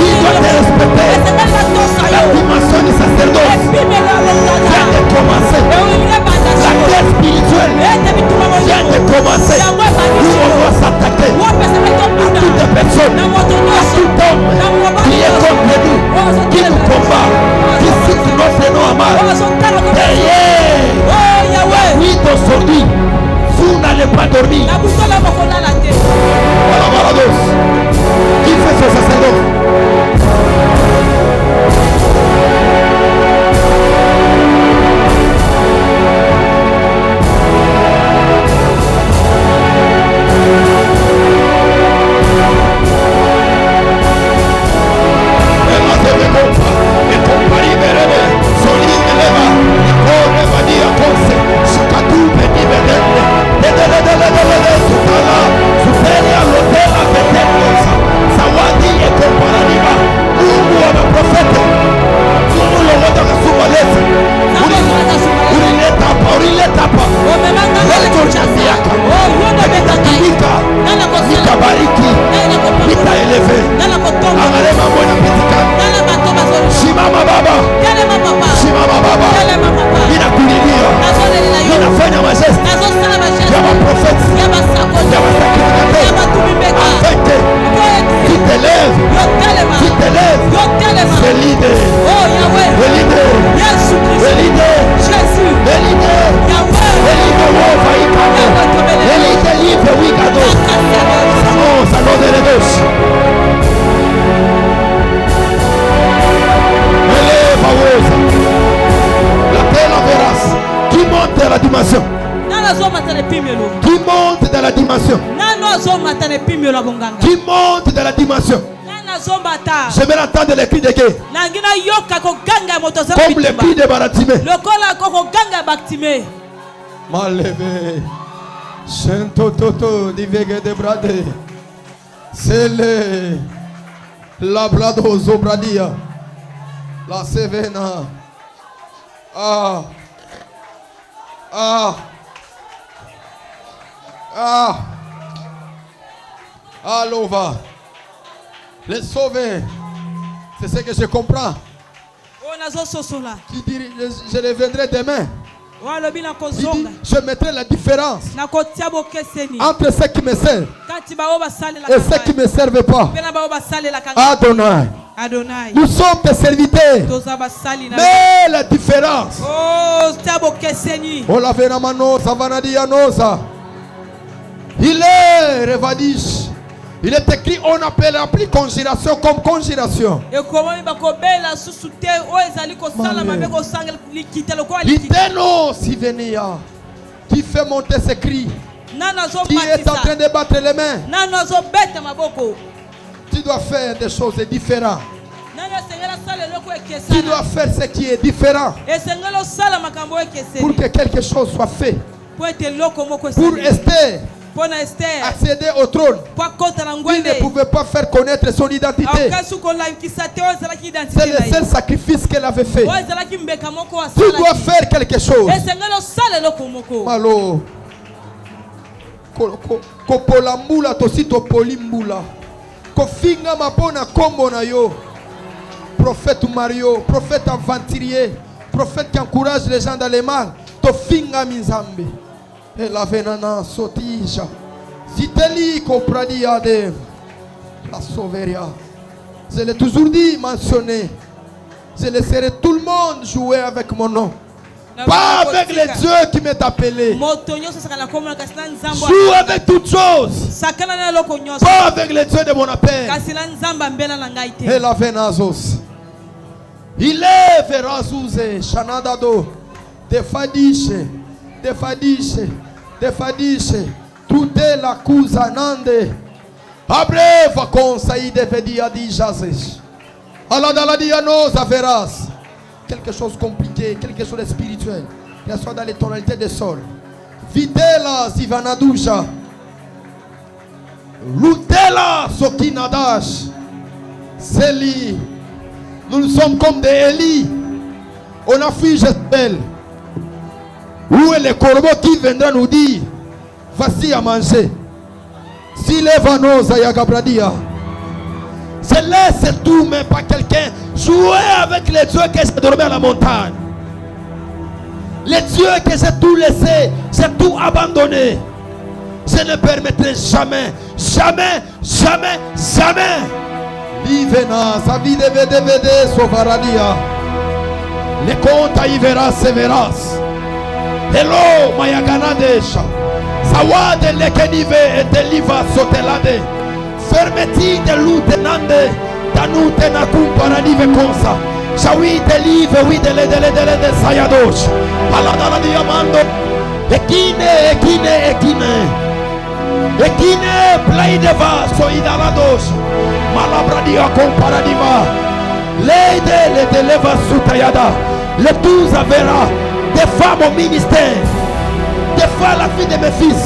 il doit te respecter. La dimension du sacerdoce vient de commencer. La guerre spirituelle vient de commencer. Où on doit s'attaquer à toutes les personnes, à tout homme qui est contre nous, qui nous combat, qui cite notre nom à mal. Oui, d'aujourd'hui, vous n'allez pas dormir. Voilà, Barados. Qui fait ce sacerdoce? Son ligne leva, il corre, va dire, Qui monte dans la dimension. Qui monte dans la dimension. Je vais entendre les cris de guerre. Comme les cris de Baratimé. Mal levé. Shentototo divege de brade. C'est le labrado zobradia. La sevena. Ah. Ah. Ah. Alova. Les sauver. C'est ce que je comprends. Qui dit, je reviendrai demain. Il dit, je mettrai la différence entre ceux qui me servent et ceux qui ne me servent pas. Adonai. Nous sommes tes serviteurs. Mais la différence. Il est revadish. Il est écrit, on appellera plus conjuration comme conjuration. L'Éternel si venia, qui fait monter ses cris, qui est en train de battre les mains. Tu dois faire des choses différentes. Tu dois faire ce qui est différent pour que quelque chose soit fait. Pour Esther accéder au trône, il ne pouvait pas faire connaître son identité. C'est le seul sacrifice qu'elle avait fait. Tu dois faire quelque chose. Malo kopolambula tosito polimbula kofinga mapona kombo na yo. Prophète Mario, prophète aventurier, prophète qui encourage les gens dans les mal. Tofinga Mizambi. Et la venana sotija. Ziteli comprania de la sauveria. Je l'ai toujours dit, mentionné. Je laisserai tout le monde jouer avec mon nom. Pas avec les dieux qui m'ont appelé. Joue avec toutes choses. Pas avec les dieux de mon appel. Et la venazos. Il est verazouze. Chanadado. Defadiche. Defadiche, tout est la couzanande. Abreva conseil de vedia di jazes. Allah dans la diagnose veras. Quelque chose de compliqué, quelque chose de spirituel. Qu'il soit dans les tonalités des sols. Videla zivanadouja. Lutela sokinadash. Célie. Nous sommes comme des Élie. On a fui Jezebel. Où est le corbeau qui viendra nous dire voici à manger? Si les vanos ayagabradia, je laisse tout, mais pas quelqu'un jouer avec les dieux que j'ai dormi à la montagne. Les dieux que j'ai tout laissé, j'ai tout abandonné. Je ne permettrai jamais. Livena, sa vie de DVD sauvaradia. Les comptes à Ivera Severas. Hello, Mayaganadesha. Sawade lekenive et deliva sotelade. Fermeti de lutenande. Danute na kumparanive konsa. Shawi delive, oui dele sayadosh. Paladana diamando. Ekine. Ekine plaideva soidaladosh. Malabradia comparadiva. Leide le deleva sutayada. Le 12 avera. Des fois mon ministère, des fois la vie de mes fils,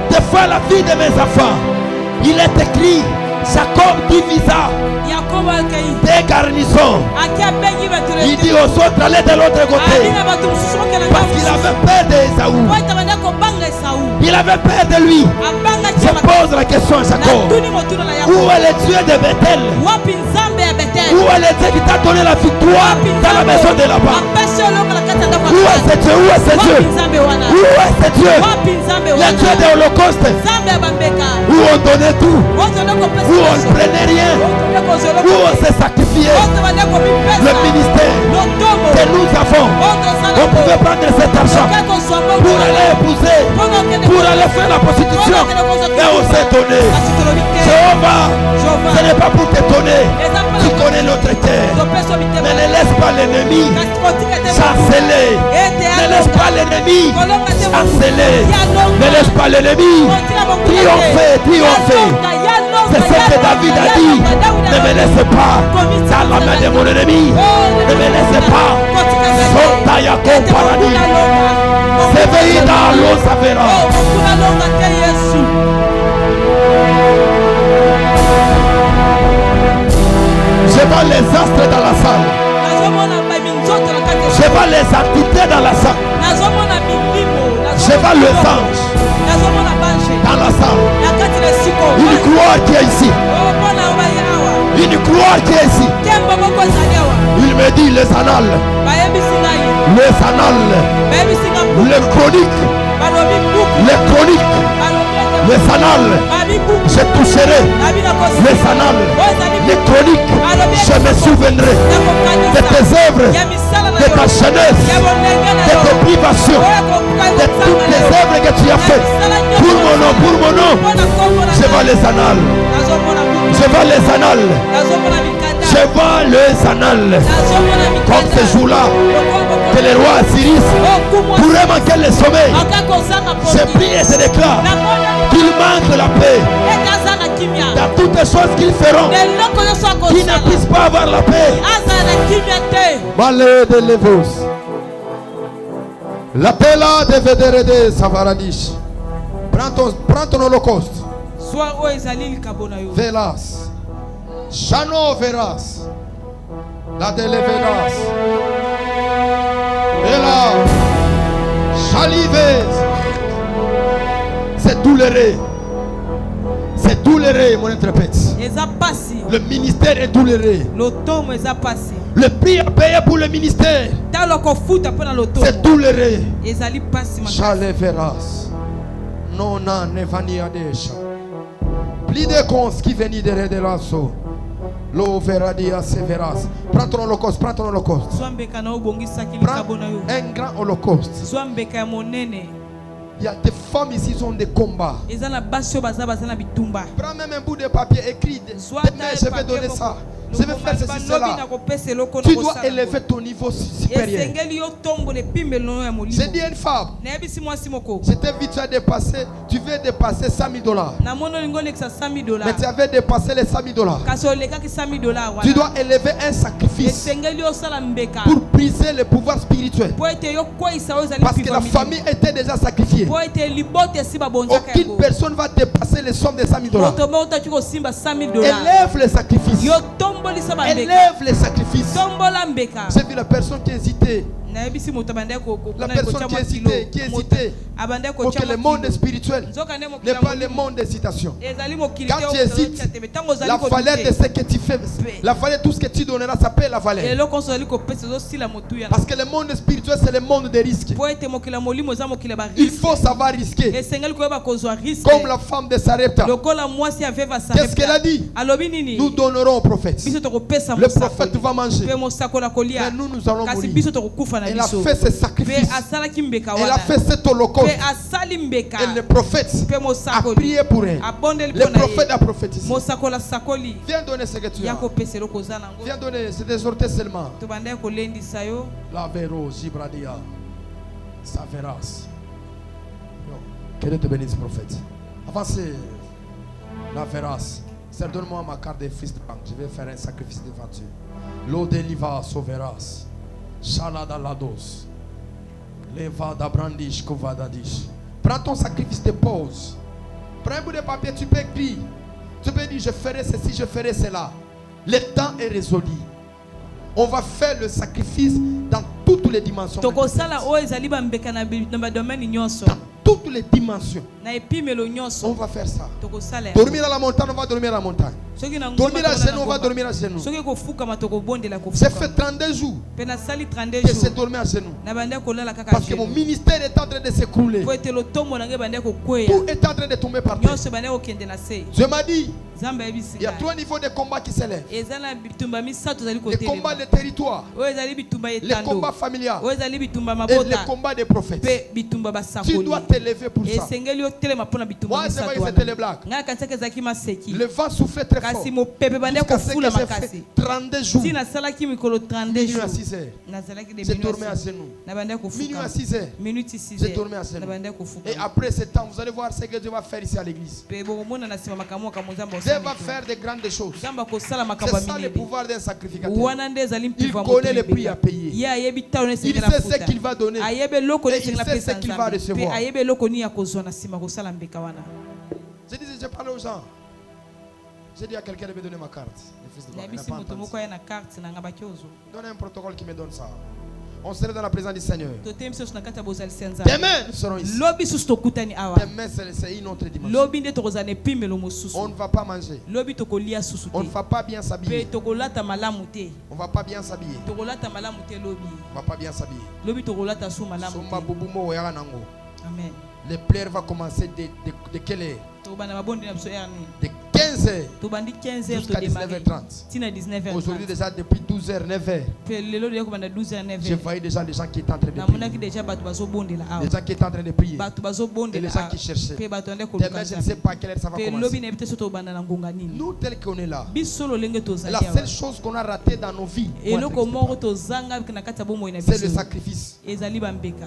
des fois la vie de mes enfants. Il est écrit, Jacob divisa des garnisons. Il dit aux autres, allez de l'autre côté. Parce qu'il avait peur d'Ésaü. Il avait peur de lui. Je pose la question à Jacob. Où est le Dieu de Bethel? Où est le Dieu qui t'a donné la victoire dans la maison de là-bas? Où est ce Dieu? Où est ce Dieu? Où est ce Dieu? Le Dieu de l'Holocauste. Où on donnait tout. Où on ne prenait rien. Où on s'est sacrifié. Le ministère que nous avons. On pouvait prendre cet argent pour aller épouser, pour aller faire la prostitution. Et on s'est donné. Jéhovah, ce n'est pas pour t'étonner. Tu connais notre terre. Mais ne laisse pas l'ennemi chanceler. Ne laisse pas l'ennemi chanceler. Ne laisse pas l'ennemi triompher. C'est ce que David a dit. Ne me laisse pas dans la main de mon ennemi. Ne me laisse pas. Sota ya ton paradis. S'éveille dans l'eau, ça verra. Je vois les astres dans la salle. Je vois les entités dans la salle. Je vois les anges dans la salle. Une gloire qui est ici. Une gloire qui est ici. Il me dit les annales. Les annales. Les chroniques. Les annales. Je toucherai les annales. Les chroniques. Je me souviendrai de tes œuvres, de ta jeunesse, de tes privations, de toutes les œuvres que tu as faites. Pour mon nom. Je vois les annales. Je vois les annales. Je vois les annales. Comme ce jour-là, que le roi Asiris pourrait manquer le sommeil. Je prie et je déclare qu'il manque la paix. Dans toutes les choses qu'ils feront, qu'ils ne puissent pas avoir la paix. Malheur de Lévos. La paix là de Védérede Savaradish. Prends ton holocauste. Velas. Chano Veras. La Deleveras. Et là. Chalives. C'est douloureux. C'est douloureux, mon interprète. Le ministère est douloureux. Le prix à payer pour le ministère, c'est douloureux. Chaleveras. Non, non, ne vania desha. Plus de cons qui viennent de Redelasso. Lo veradia severas. Prends ton holocauste, prends ton holocauste. Prends un grand holocauste. Il y a des femmes ici qui ont des combats. Prends même un bout de papier écrit. Demain, je vais donner ça. Je vais faire ceci, cela. Tu dois élever ton niveau supérieur. J'ai dit à une femme, j'étais vite à dépasser. Tu veux dépasser $100,000. Mais tu avais dépassé les $100,000. Tu dois élever un sacrifice pour briser le pouvoir spirituel. Parce que la famille était déjà sacrifiée. Aucune personne va dépasser les sommes de $100,000. Élève les sacrifices. Élève les sacrifices. J'ai vu la personne qui hésitait. La personne qui hésitait pour que le monde spirituel n'est pas le monde d'hésitation. Quand tu hésites, la valeur de ce que tu fais, la valeur de tout ce que tu donneras, ça paie la valeur. Parce que le monde spirituel, c'est le monde des risques. Il faut savoir risquer. Comme la femme de Sarepta. Qu'est-ce qu'elle a dit? Nous donnerons au prophète. Le prophète va manger. Mais nous allons mourir. Elle a fait ce sacrifice. Elle a fait cet holocauste. Et le prophète a prié pour elle. Le prophète a prophétisé. Viens donner ce que tu as. Viens donner, c'est des orteils seulement. La véro, Gibradia. Saveras. Que Dieu te bénisse, prophète. Avancez. La véras. Seigneur, donne-moi ma carte de fils de banque. Je vais faire un sacrifice devant Dieu. L'eau d'Eliva sauveras. Shalada lados. Leva da brandish kovadadish. Prends ton sacrifice de pause. Prends un bout de papier, tu peux écrire. Tu peux dire je ferai ceci, je ferai cela. Le temps est résolu. On va faire le sacrifice dans toutes les dimensions. Dans toutes les dimensions. On va faire ça. Dormir à la montagne, on va dormir à la montagne. Dormir à genoux, on va dormir à genoux. J'ai fait 32 jours que j'ai dormi à genoux. Parce que mon ministère est en train de s'écrouler. Tout est en train de tomber par terre. Dieu m'a dit, il y a 3 niveaux de combat qui s'élèvent. Les combats de territoire, les combats familiaux et les combats des prophètes. Tu dois te lever pour ça. esengeli otelema mpona bitumba Moi, c'est vrai misato que wana. c'était les blagues. ngai nakanisi ezalaki maseki Le vent soufflait très fort. kasi mopepe bandaki Jusqu'à ce que kofula j'ai makasi fait 32 jours. ti nasalaki mikolo 32 Minuit à jours 6 heures. nazalaki de J'ai dormi à genoux. nabandaki Minuit à kofuka 6 heures. minuti 6 J'ai dormi à genoux. nabandaki kofuka Et après ce temps, vous allez voir ce que Dieu va faire ici à l'église. mpe bokomona na nsima makambo makambo nzambe Dieu va faire de grandes choses. nzambe akosala makambo C'est ya ça le minene pouvoir d'un sacrificateur. wana nde ezali Il mpiva connaît les prix à payer. ye ayebi talo Il nesengela sait ce qu'il va donner. ayebi eloko Et il nesengela sait pesa ce qu'il va nzambe recevoir. mpe ayebi eloko nini akozwa na nsima kosala mbeka wana Je disais, je parlais aux gens. J'ai dit à quelqu'un de me donner ma carte. Le fils de Dieu. Il n'a nayebisi pas moto entendu. moko aya na karte na nga baki ozwa Donnez un protocole qui me donne ça. On serait dans la présence du Seigneur. totemisi oso na kati ya bozalisi ya nzambe Demain, nous serons ici. lobi susu tokutani awa Demain, c'est une autre dimension. lobi nde tokozala na epimelo mosusu On ne va pas manger. lobi tokolia susu On ne te va pas bien mpe s'habiller. tokolata malamu te On ne va pas bien s'habiller. tokolata malamu te lobi On ne va pas bien s'habiller. lobi tokolata su malamu Soma te bubumo oyara nango. amen Les pleurs vont commencer de quelle heure? tokobanda mabondi na biso ere nini De 15 heures tobandi 15 heures jusqu'à todemare 19h30. ntina 19 heures Aujourd'hui, déjà depuis 12h, 9h, mpe lelo deya kobanda 12 heures 9 je heures voyais déjà les gens qui étaient en train de namonaki prier. deja bato bazobondela awa Les gens qui étaient en train de prier. bato Et les bazobondela gens awa qui cherchaient. mpe bato ande Demain, koluka je ne sais nzambe pas à quelle heure ça va mpe lobi commencer. nayebi te so tobanda na ngonga nini Nous, tels qu'on est là, biso lolenge la tozali seule awa chose qu'on a ratée dans nos vies, eloko moko tozanga na kati ya bomoi na c'est le biso sacrifice. ezali bambeka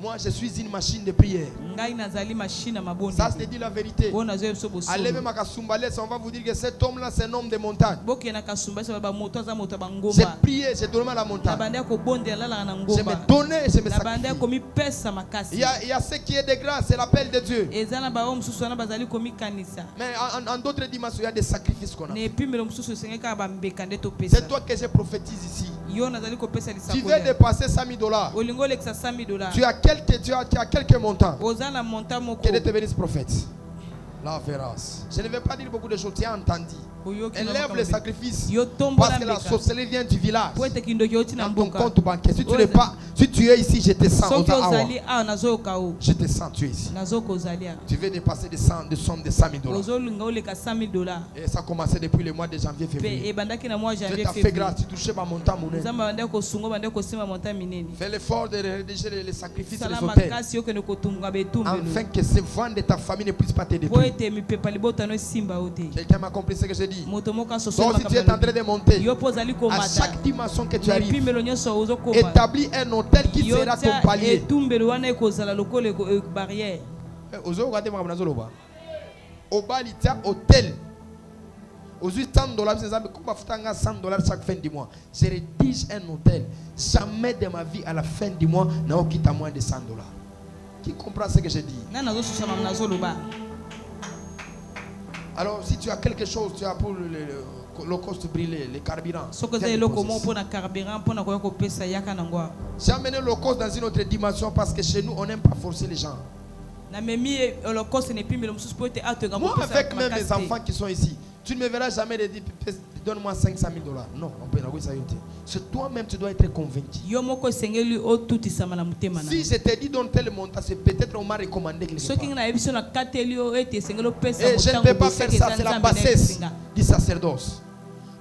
Moi, je suis une machine de prière. ngai nazali machine ya mabondi Ça, c'est dit la vérité. oyo nazoya biso Allez bosolo même à Kasumbalès, on va vous dire que cet homme-là, c'est un homme de montagne. bokenda kasumba biso bamoto aza moto ya J'ai bangomba prié, j'ai donné à la montagne. nabandi kobondela lalaka na Je me ngomba donnais, je me nabandi sacrifiais. komipesa Il makasi y a ce qui est de grâce, c'est l'appel de Dieu. eza na bao mosusu wana bazali komikanisa Mais en d'autres dimensions, il y a des sacrifices qu'on a. na epimelo mosusu esengeli kaka bambeka nde topesa C'est toi que je prophétise ici. yo nazali kopesa Tu lisako veux dépasser $100 000. olingi olekisa $100 Tu as quelques montants. oza na monta moko Que Dieu te bénisse, prophète. La vérace. Je ne vais pas dire beaucoup de choses. Tu as entendu. oyoki na Élève makambo les ebele. sacrifices. yo tombola Parce que la mbeka sorcellerie vient du village. po ete kindoki oti na Dans ton mboka compte bancaire. Si tu es ici, je te sens. soki Oza awa. ozali awa nazoyoka o Je te sens, tu es ici. nazoyoka ozali awa Tu veux dépasser des sommes de $100 000. ozolinga oleka $100,000 Et ça a commencé depuis le mois de janvier, mpe février. ebandaki na mois Dieu janvier t'a fait février grâce. Tu touchais ma montant monnaie. nzambe abandaki kosunga bandaki kosimba monta minene Fais l'effort de rédiger les sacrifices et sala les hôtels. makasi okende kotunga betumbelo Afin que ce vent de ta famille ne puisse pas te po détruire. ete mipepa libotano esimba yo te Quelqu'un m'a compris ce que j'ai dit. moto moko Donc asosoli si tu es en train de monter, yo mpo ozali à komata chaque dimension que tu na arrives, epimelo nyonso ozokoma établis un hôtel qui yo sera ton tia palier. etumbelo wana ekozala lokola barrière Obali tia hôtel. Aujourd'hui $100, comme $100 chaque fin du mois. Je rédige un hôtel. Jamais de ma vie à la fin du mois, n'a quitte à moins de $100. Qui comprend ce que je dis? nga nazosusa mam nazoloba Alors si tu as quelque chose, tu as pour le cost brûlé, le carburant. soki oza viens eloko déposer moko ici. mpo na carburant mpo na koya kopesa yaka nango awa J'ai amené le cost dans une autre dimension parce que chez nous, on n'aime pas forcer les gens. namemi holocauste na epimelo mosusu mpo ete ato Moi, avec même mes enfants qui sont ici, tu ne me verras jamais de dire donne-moi $500 000. Non, on peut ça. C'est toi-même, tu dois être convaincu. yo moko esengeli otutisama na motema na Si je te dis donne tel montant, c'est peut-être on m'a recommandé quelque soki part. nga nayebi so nakateli yo ete esengeli opesa Et je ne peux pas faire ça, c'est la bassesse du sacerdoce.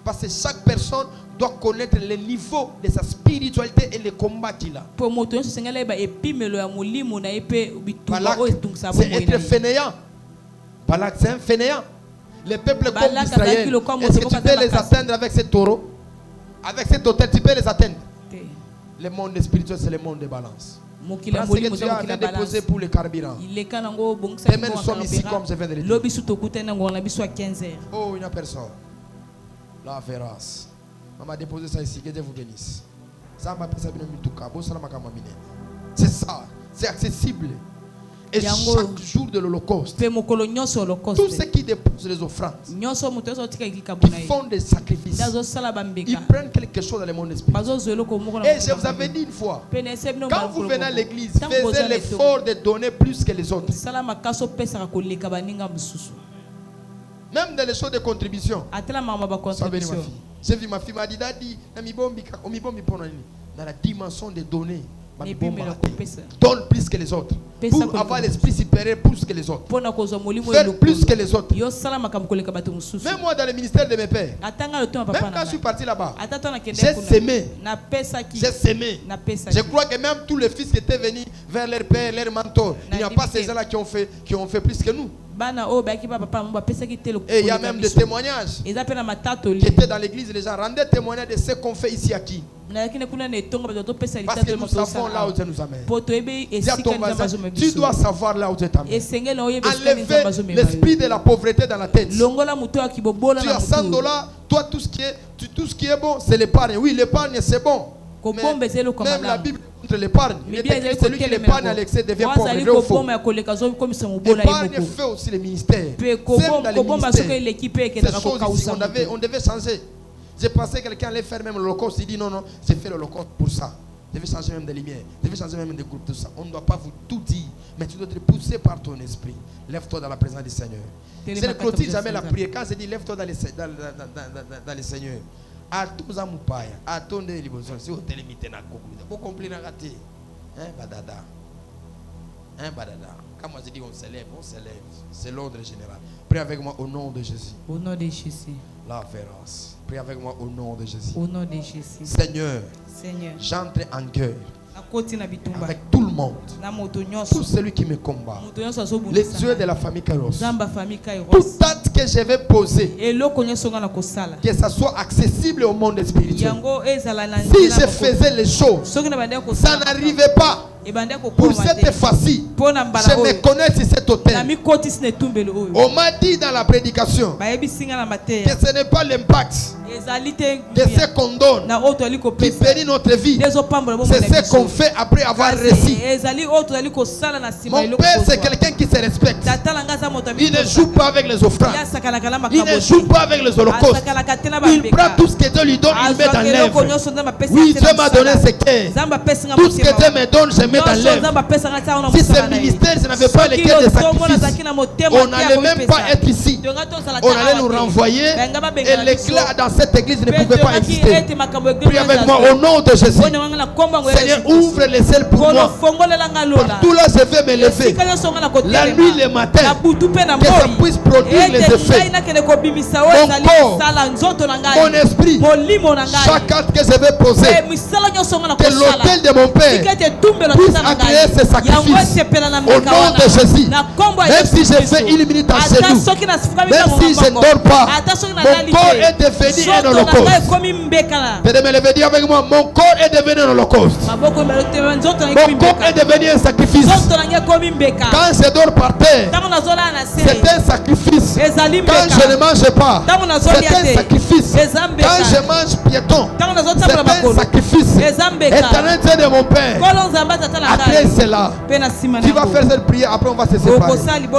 Parce que chaque personne doit connaître le niveau de sa spiritualité et le combat qu'il a. po moto nyonso esengeli ayeba epimelo ya molimo na ye mpe bitumba Balak, oyo etungisa c'est bomoi na être ye fainéant. Balak, c'est un fainéant. Les peuples comme Balak Israël, azalaki lokola est-ce que moto tu peux les makasi. atteindre avec ce taureau? Avec cet hôtel, tu peux les atteindre. te Le monde spirituel, c'est le monde de balance. mokili ya Parce que molimo tu eza as mokili ya déposé balance pour le carburant. ileka nango obongisaki Demain, nous sommes ici comme je viens de le dire. lobi su tokutani nango na biso ya 15 heures Oh, il n'y a personne. La vérace. Maman a déposé ça ici. Que Dieu vous bénisse. Ça m'a fait ça bien mituka. Bon, ça m'a kamamine. C'est ça. C'est accessible. Et Yango. chaque jour de l'Holocauste, mpe mokolo nyonso tous ceux holocauste qui déposent les offrandes, nyonso moto nyonso otika likambo qui na ye font des sacrifices, nde azosala ils bambeka prennent quelque chose dans le monde spirituel. bazozwa eloko moko na Et je motema vous avais mabe. dit une fois, Mpe na ese bino quand mokolo vous venez à moko. l'église, Ntango faisez bozwa na l'effort de donner plus que les autres. sala makasi opesaka koleka baninga mosusu Même dans les choses de contribution. atela makambo ya Ça bénit ma bacontribution fille. J'ai vu ma fille m'a dit, Daddy, dans la dimension de donner, Donne plus que les autres. Pour avoir l'esprit supérieur plus que les autres. Faire plus que les autres. Même moi dans le ministère de mes pères. Même quand je suis parti là-bas. J'ai semé. J'ai semé. Je crois que même tous les fils qui étaient venus vers leur père, leur mentor, il n'y a pas ces gens-là qui ont fait plus que nous. Et il y a même des témoignages qui étaient dans l'église. Les gens rendaient témoignage de ce qu'on fait ici à qui. Parce que nous savons là où Dieu nous amène. Dis à ton voisin, tu dois savoir là où Dieu t'amène. Enlever l'esprit de la pauvreté dans la tête. Tu as 100 $, toi tout ce qui est bon, c'est l'épargne. Oui, l'épargne c'est bon. Mais même la Bible contre l'épargne. Celui qui l'épargne à l'excès devient pauvre. Vrai ou faux? L'épargne fait aussi le ministère. C'est dans le ministère. Ces choses ici, on devait changer. J'ai pensé que quelqu'un allait faire même l'Holocauste. Il dit non, j'ai fait l'Holocauste pour ça. Je vais changer même des lumières. Je vais changer même des groupes, tout ça. On ne doit pas vous tout dire. Mais tu dois te pousser par ton esprit. Lève-toi dans la présence du Seigneur. C'est le clôture jamais la prière. Quand c'est dit lève-toi dans le Seigneur. À tous les moupaya, à ton délivrance, si vous télémitez na conclusion, vous comprenez la raté. Badada. Badada. Quand moi je dis on s'élève. C'est l'ordre général. Prie avec moi au nom de Jésus. Au nom de Jésus. La vérance. Prie avec moi au nom de Jésus. Au nom de Jésus. Seigneur. J'entre en guerre avec tout le monde. Tout celui qui me combat. Les yeux de la famille Kairos. Toute date que je vais poser, que ça soit accessible au monde spirituel. Si je faisais les choses, ça n'arrivait pas. Pour cette fois-ci, je me connais sur cet hôtel. On m'a dit dans la prédication que ce n'est pas l'impact de ce qu'on donne qui bénit notre vie. C'est ce qu'on fait après avoir réussi. Mon père, c'est quelqu'un qui se respecte. Il ne joue pas avec les offrandes. Il ne joue pas avec les holocaustes. Il prend tout ce que Dieu lui donne, il met dans l'œuvre. Oui, Dieu m'a donné ce cœur. Tout ce que Dieu me donne, je mets dans l'œuvre. Si ce ministère, ce n'avait pas les cœurs de sacrifice, on n'allait même pas être ici. On allait nous renvoyer et l'éclat dans cette église ne pouvait pas exister. Prie avec moi au nom de Jésus. Seigneur, ouvre les ailes pour moi. Partout là, je vais me lever. La nuit, le matin, que ça puisse produire les effets. Mon corps, mon esprit, chaque acte que je vais poser, que l'autel de mon Père puisse agréer ce sacrifice. Au nom de Jésus. Même si je fais une minute en chez nous, même si je ne dors pas, mon corps est devenu un holocauste. Venez me lever, dire avec moi, mon corps est devenu un holocauste. Mon corps est devenu un sacrifice. Quand je dors par terre, c'est un sacrifice. Quand je ne mange pas, c'est un sacrifice. Quand je mange piéton, c'est un sacrifice. Éternel Dieu de mon Père, agrée cela. Tu vas faire cette prière, après on va se séparer.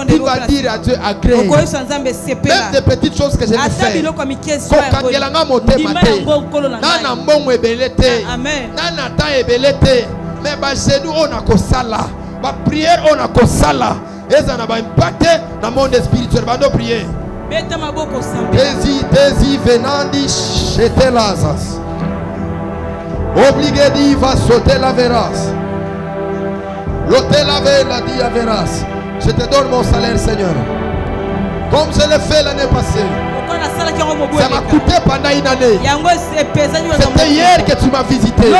Tu vas dire à Dieu, agrée. Même des petites choses que je vais faire. Nana mbongo ebelete, nana ta ebelete, mais ba genou on a kosala, ba prière on a kosala, et ça n'a pas impacté dans le monde spirituel. Bando prier. Desi venandi chete lazas. Obligé d'y va sauter la veras. L'hôtel avait la dit à veras. Je te donne mon salaire, Seigneur. Comme je l'ai fait l'année passée. Ça m'a coûté pendant une année. C'était hier que tu m'as visité.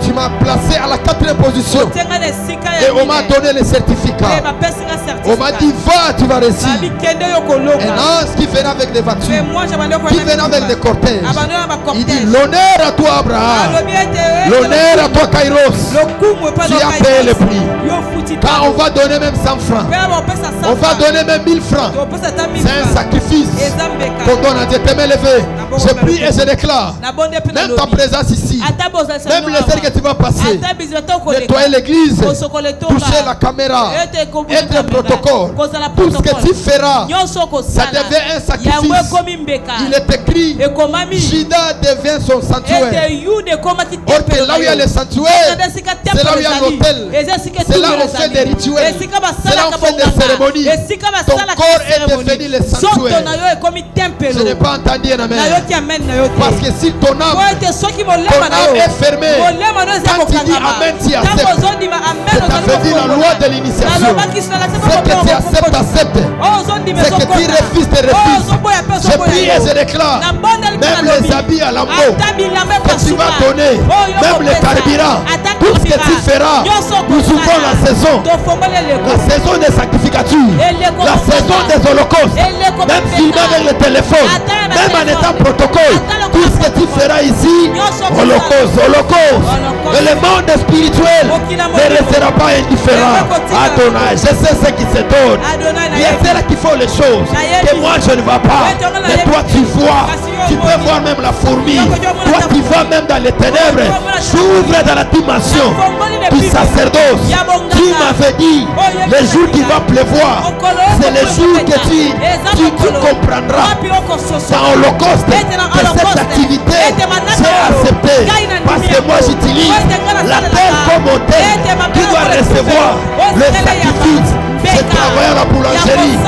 Tu m'as placé à la 4e position. Et on m'a donné les certificats. On m'a dit, va, tu vas réussir. Un ange qui venait avec des voitures, qui venait avec des cortèges. Il dit, l'honneur à toi, Abraham. L'honneur à toi, Kairos. Tu as payé le prix. Quand on va donner même 100 francs, on va donner même 1000 francs. C'est un sacrifice qu'on donne à Dieu. T'es levé. Je prie et je déclare, même ta présence ici, même les heures que tu vas passer, nettoyer l'église, toucher la caméra, être un protocole, tout ce que tu feras, ça devient un sacrifice. Il est écrit, Juda devient son sanctuaire. Or que là où il y a le sanctuaire, c'est là où il y a l'autel, c'est là où on fait des rituels, c'est là où on fait des cérémonies. Ton corps est devenu le sanctuaire. Je n'ai pas entendu un amen. Parce que si ton âme est fermée, quand tu dis amen, tu acceptes. C'est à dire la loi de l'initiation. Ce que tu acceptes, accepte. Ce que tu refuses, tu refuses. Je prie et je déclare, même les habits à lambeau que tu vas donner, même les carburants, tout ce que tu feras, nous ouvrons la saison. La saison des sacrificatures, la saison des holocaustes, même filmé avec le téléphone, même en étant protocole, tout ce que tu feras ici, holocauste. Et le monde spirituel ne restera pas indifférent. Adonai, je sais ce qui se donne. Il y a ceux qui font les choses que moi je ne vois pas. Mais toi tu vois, tu peux voir même la fourmi. Toi tu vois même dans les ténèbres. J'ouvre dans la dimension du sacerdoce. Tu m'avais dit, le jour qui va pleuvoir, c'est le jour que tu comprendras dans l'Holocauste que cette activité c'est accepté. Parce que moi j'utilise la terre comme modèle qui doit recevoir le sacrifice. J'ai travaillé à la boulangerie.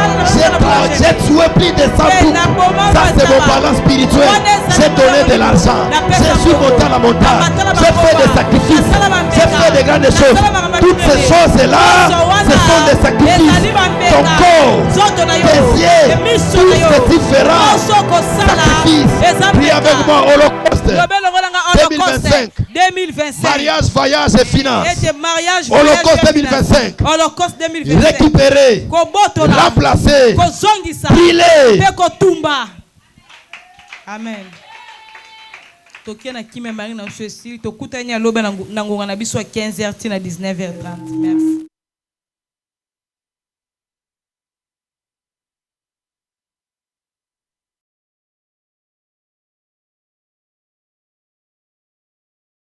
J'ai tué plus de 100 coups. Ça c'est mon balance spirituel. J'ai donné de l'argent. Je suis monté à la montagne. J'ai fait des sacrifices. J'ai fait des grandes choses. Toutes ces choses-là, ce sont des sacrifices. Ton corps, tes yeux, tout ce que tu feras, sacrifice. Prie avec moi, Holocauste 2025. Mariage, voyage et finance. Holocauste 2025. Récupérer, remplacer, brûler. Amen. Tokiana kimemba na ceci, tokutanya lobe na ngonga na biso 15h tina 19h30. Merci.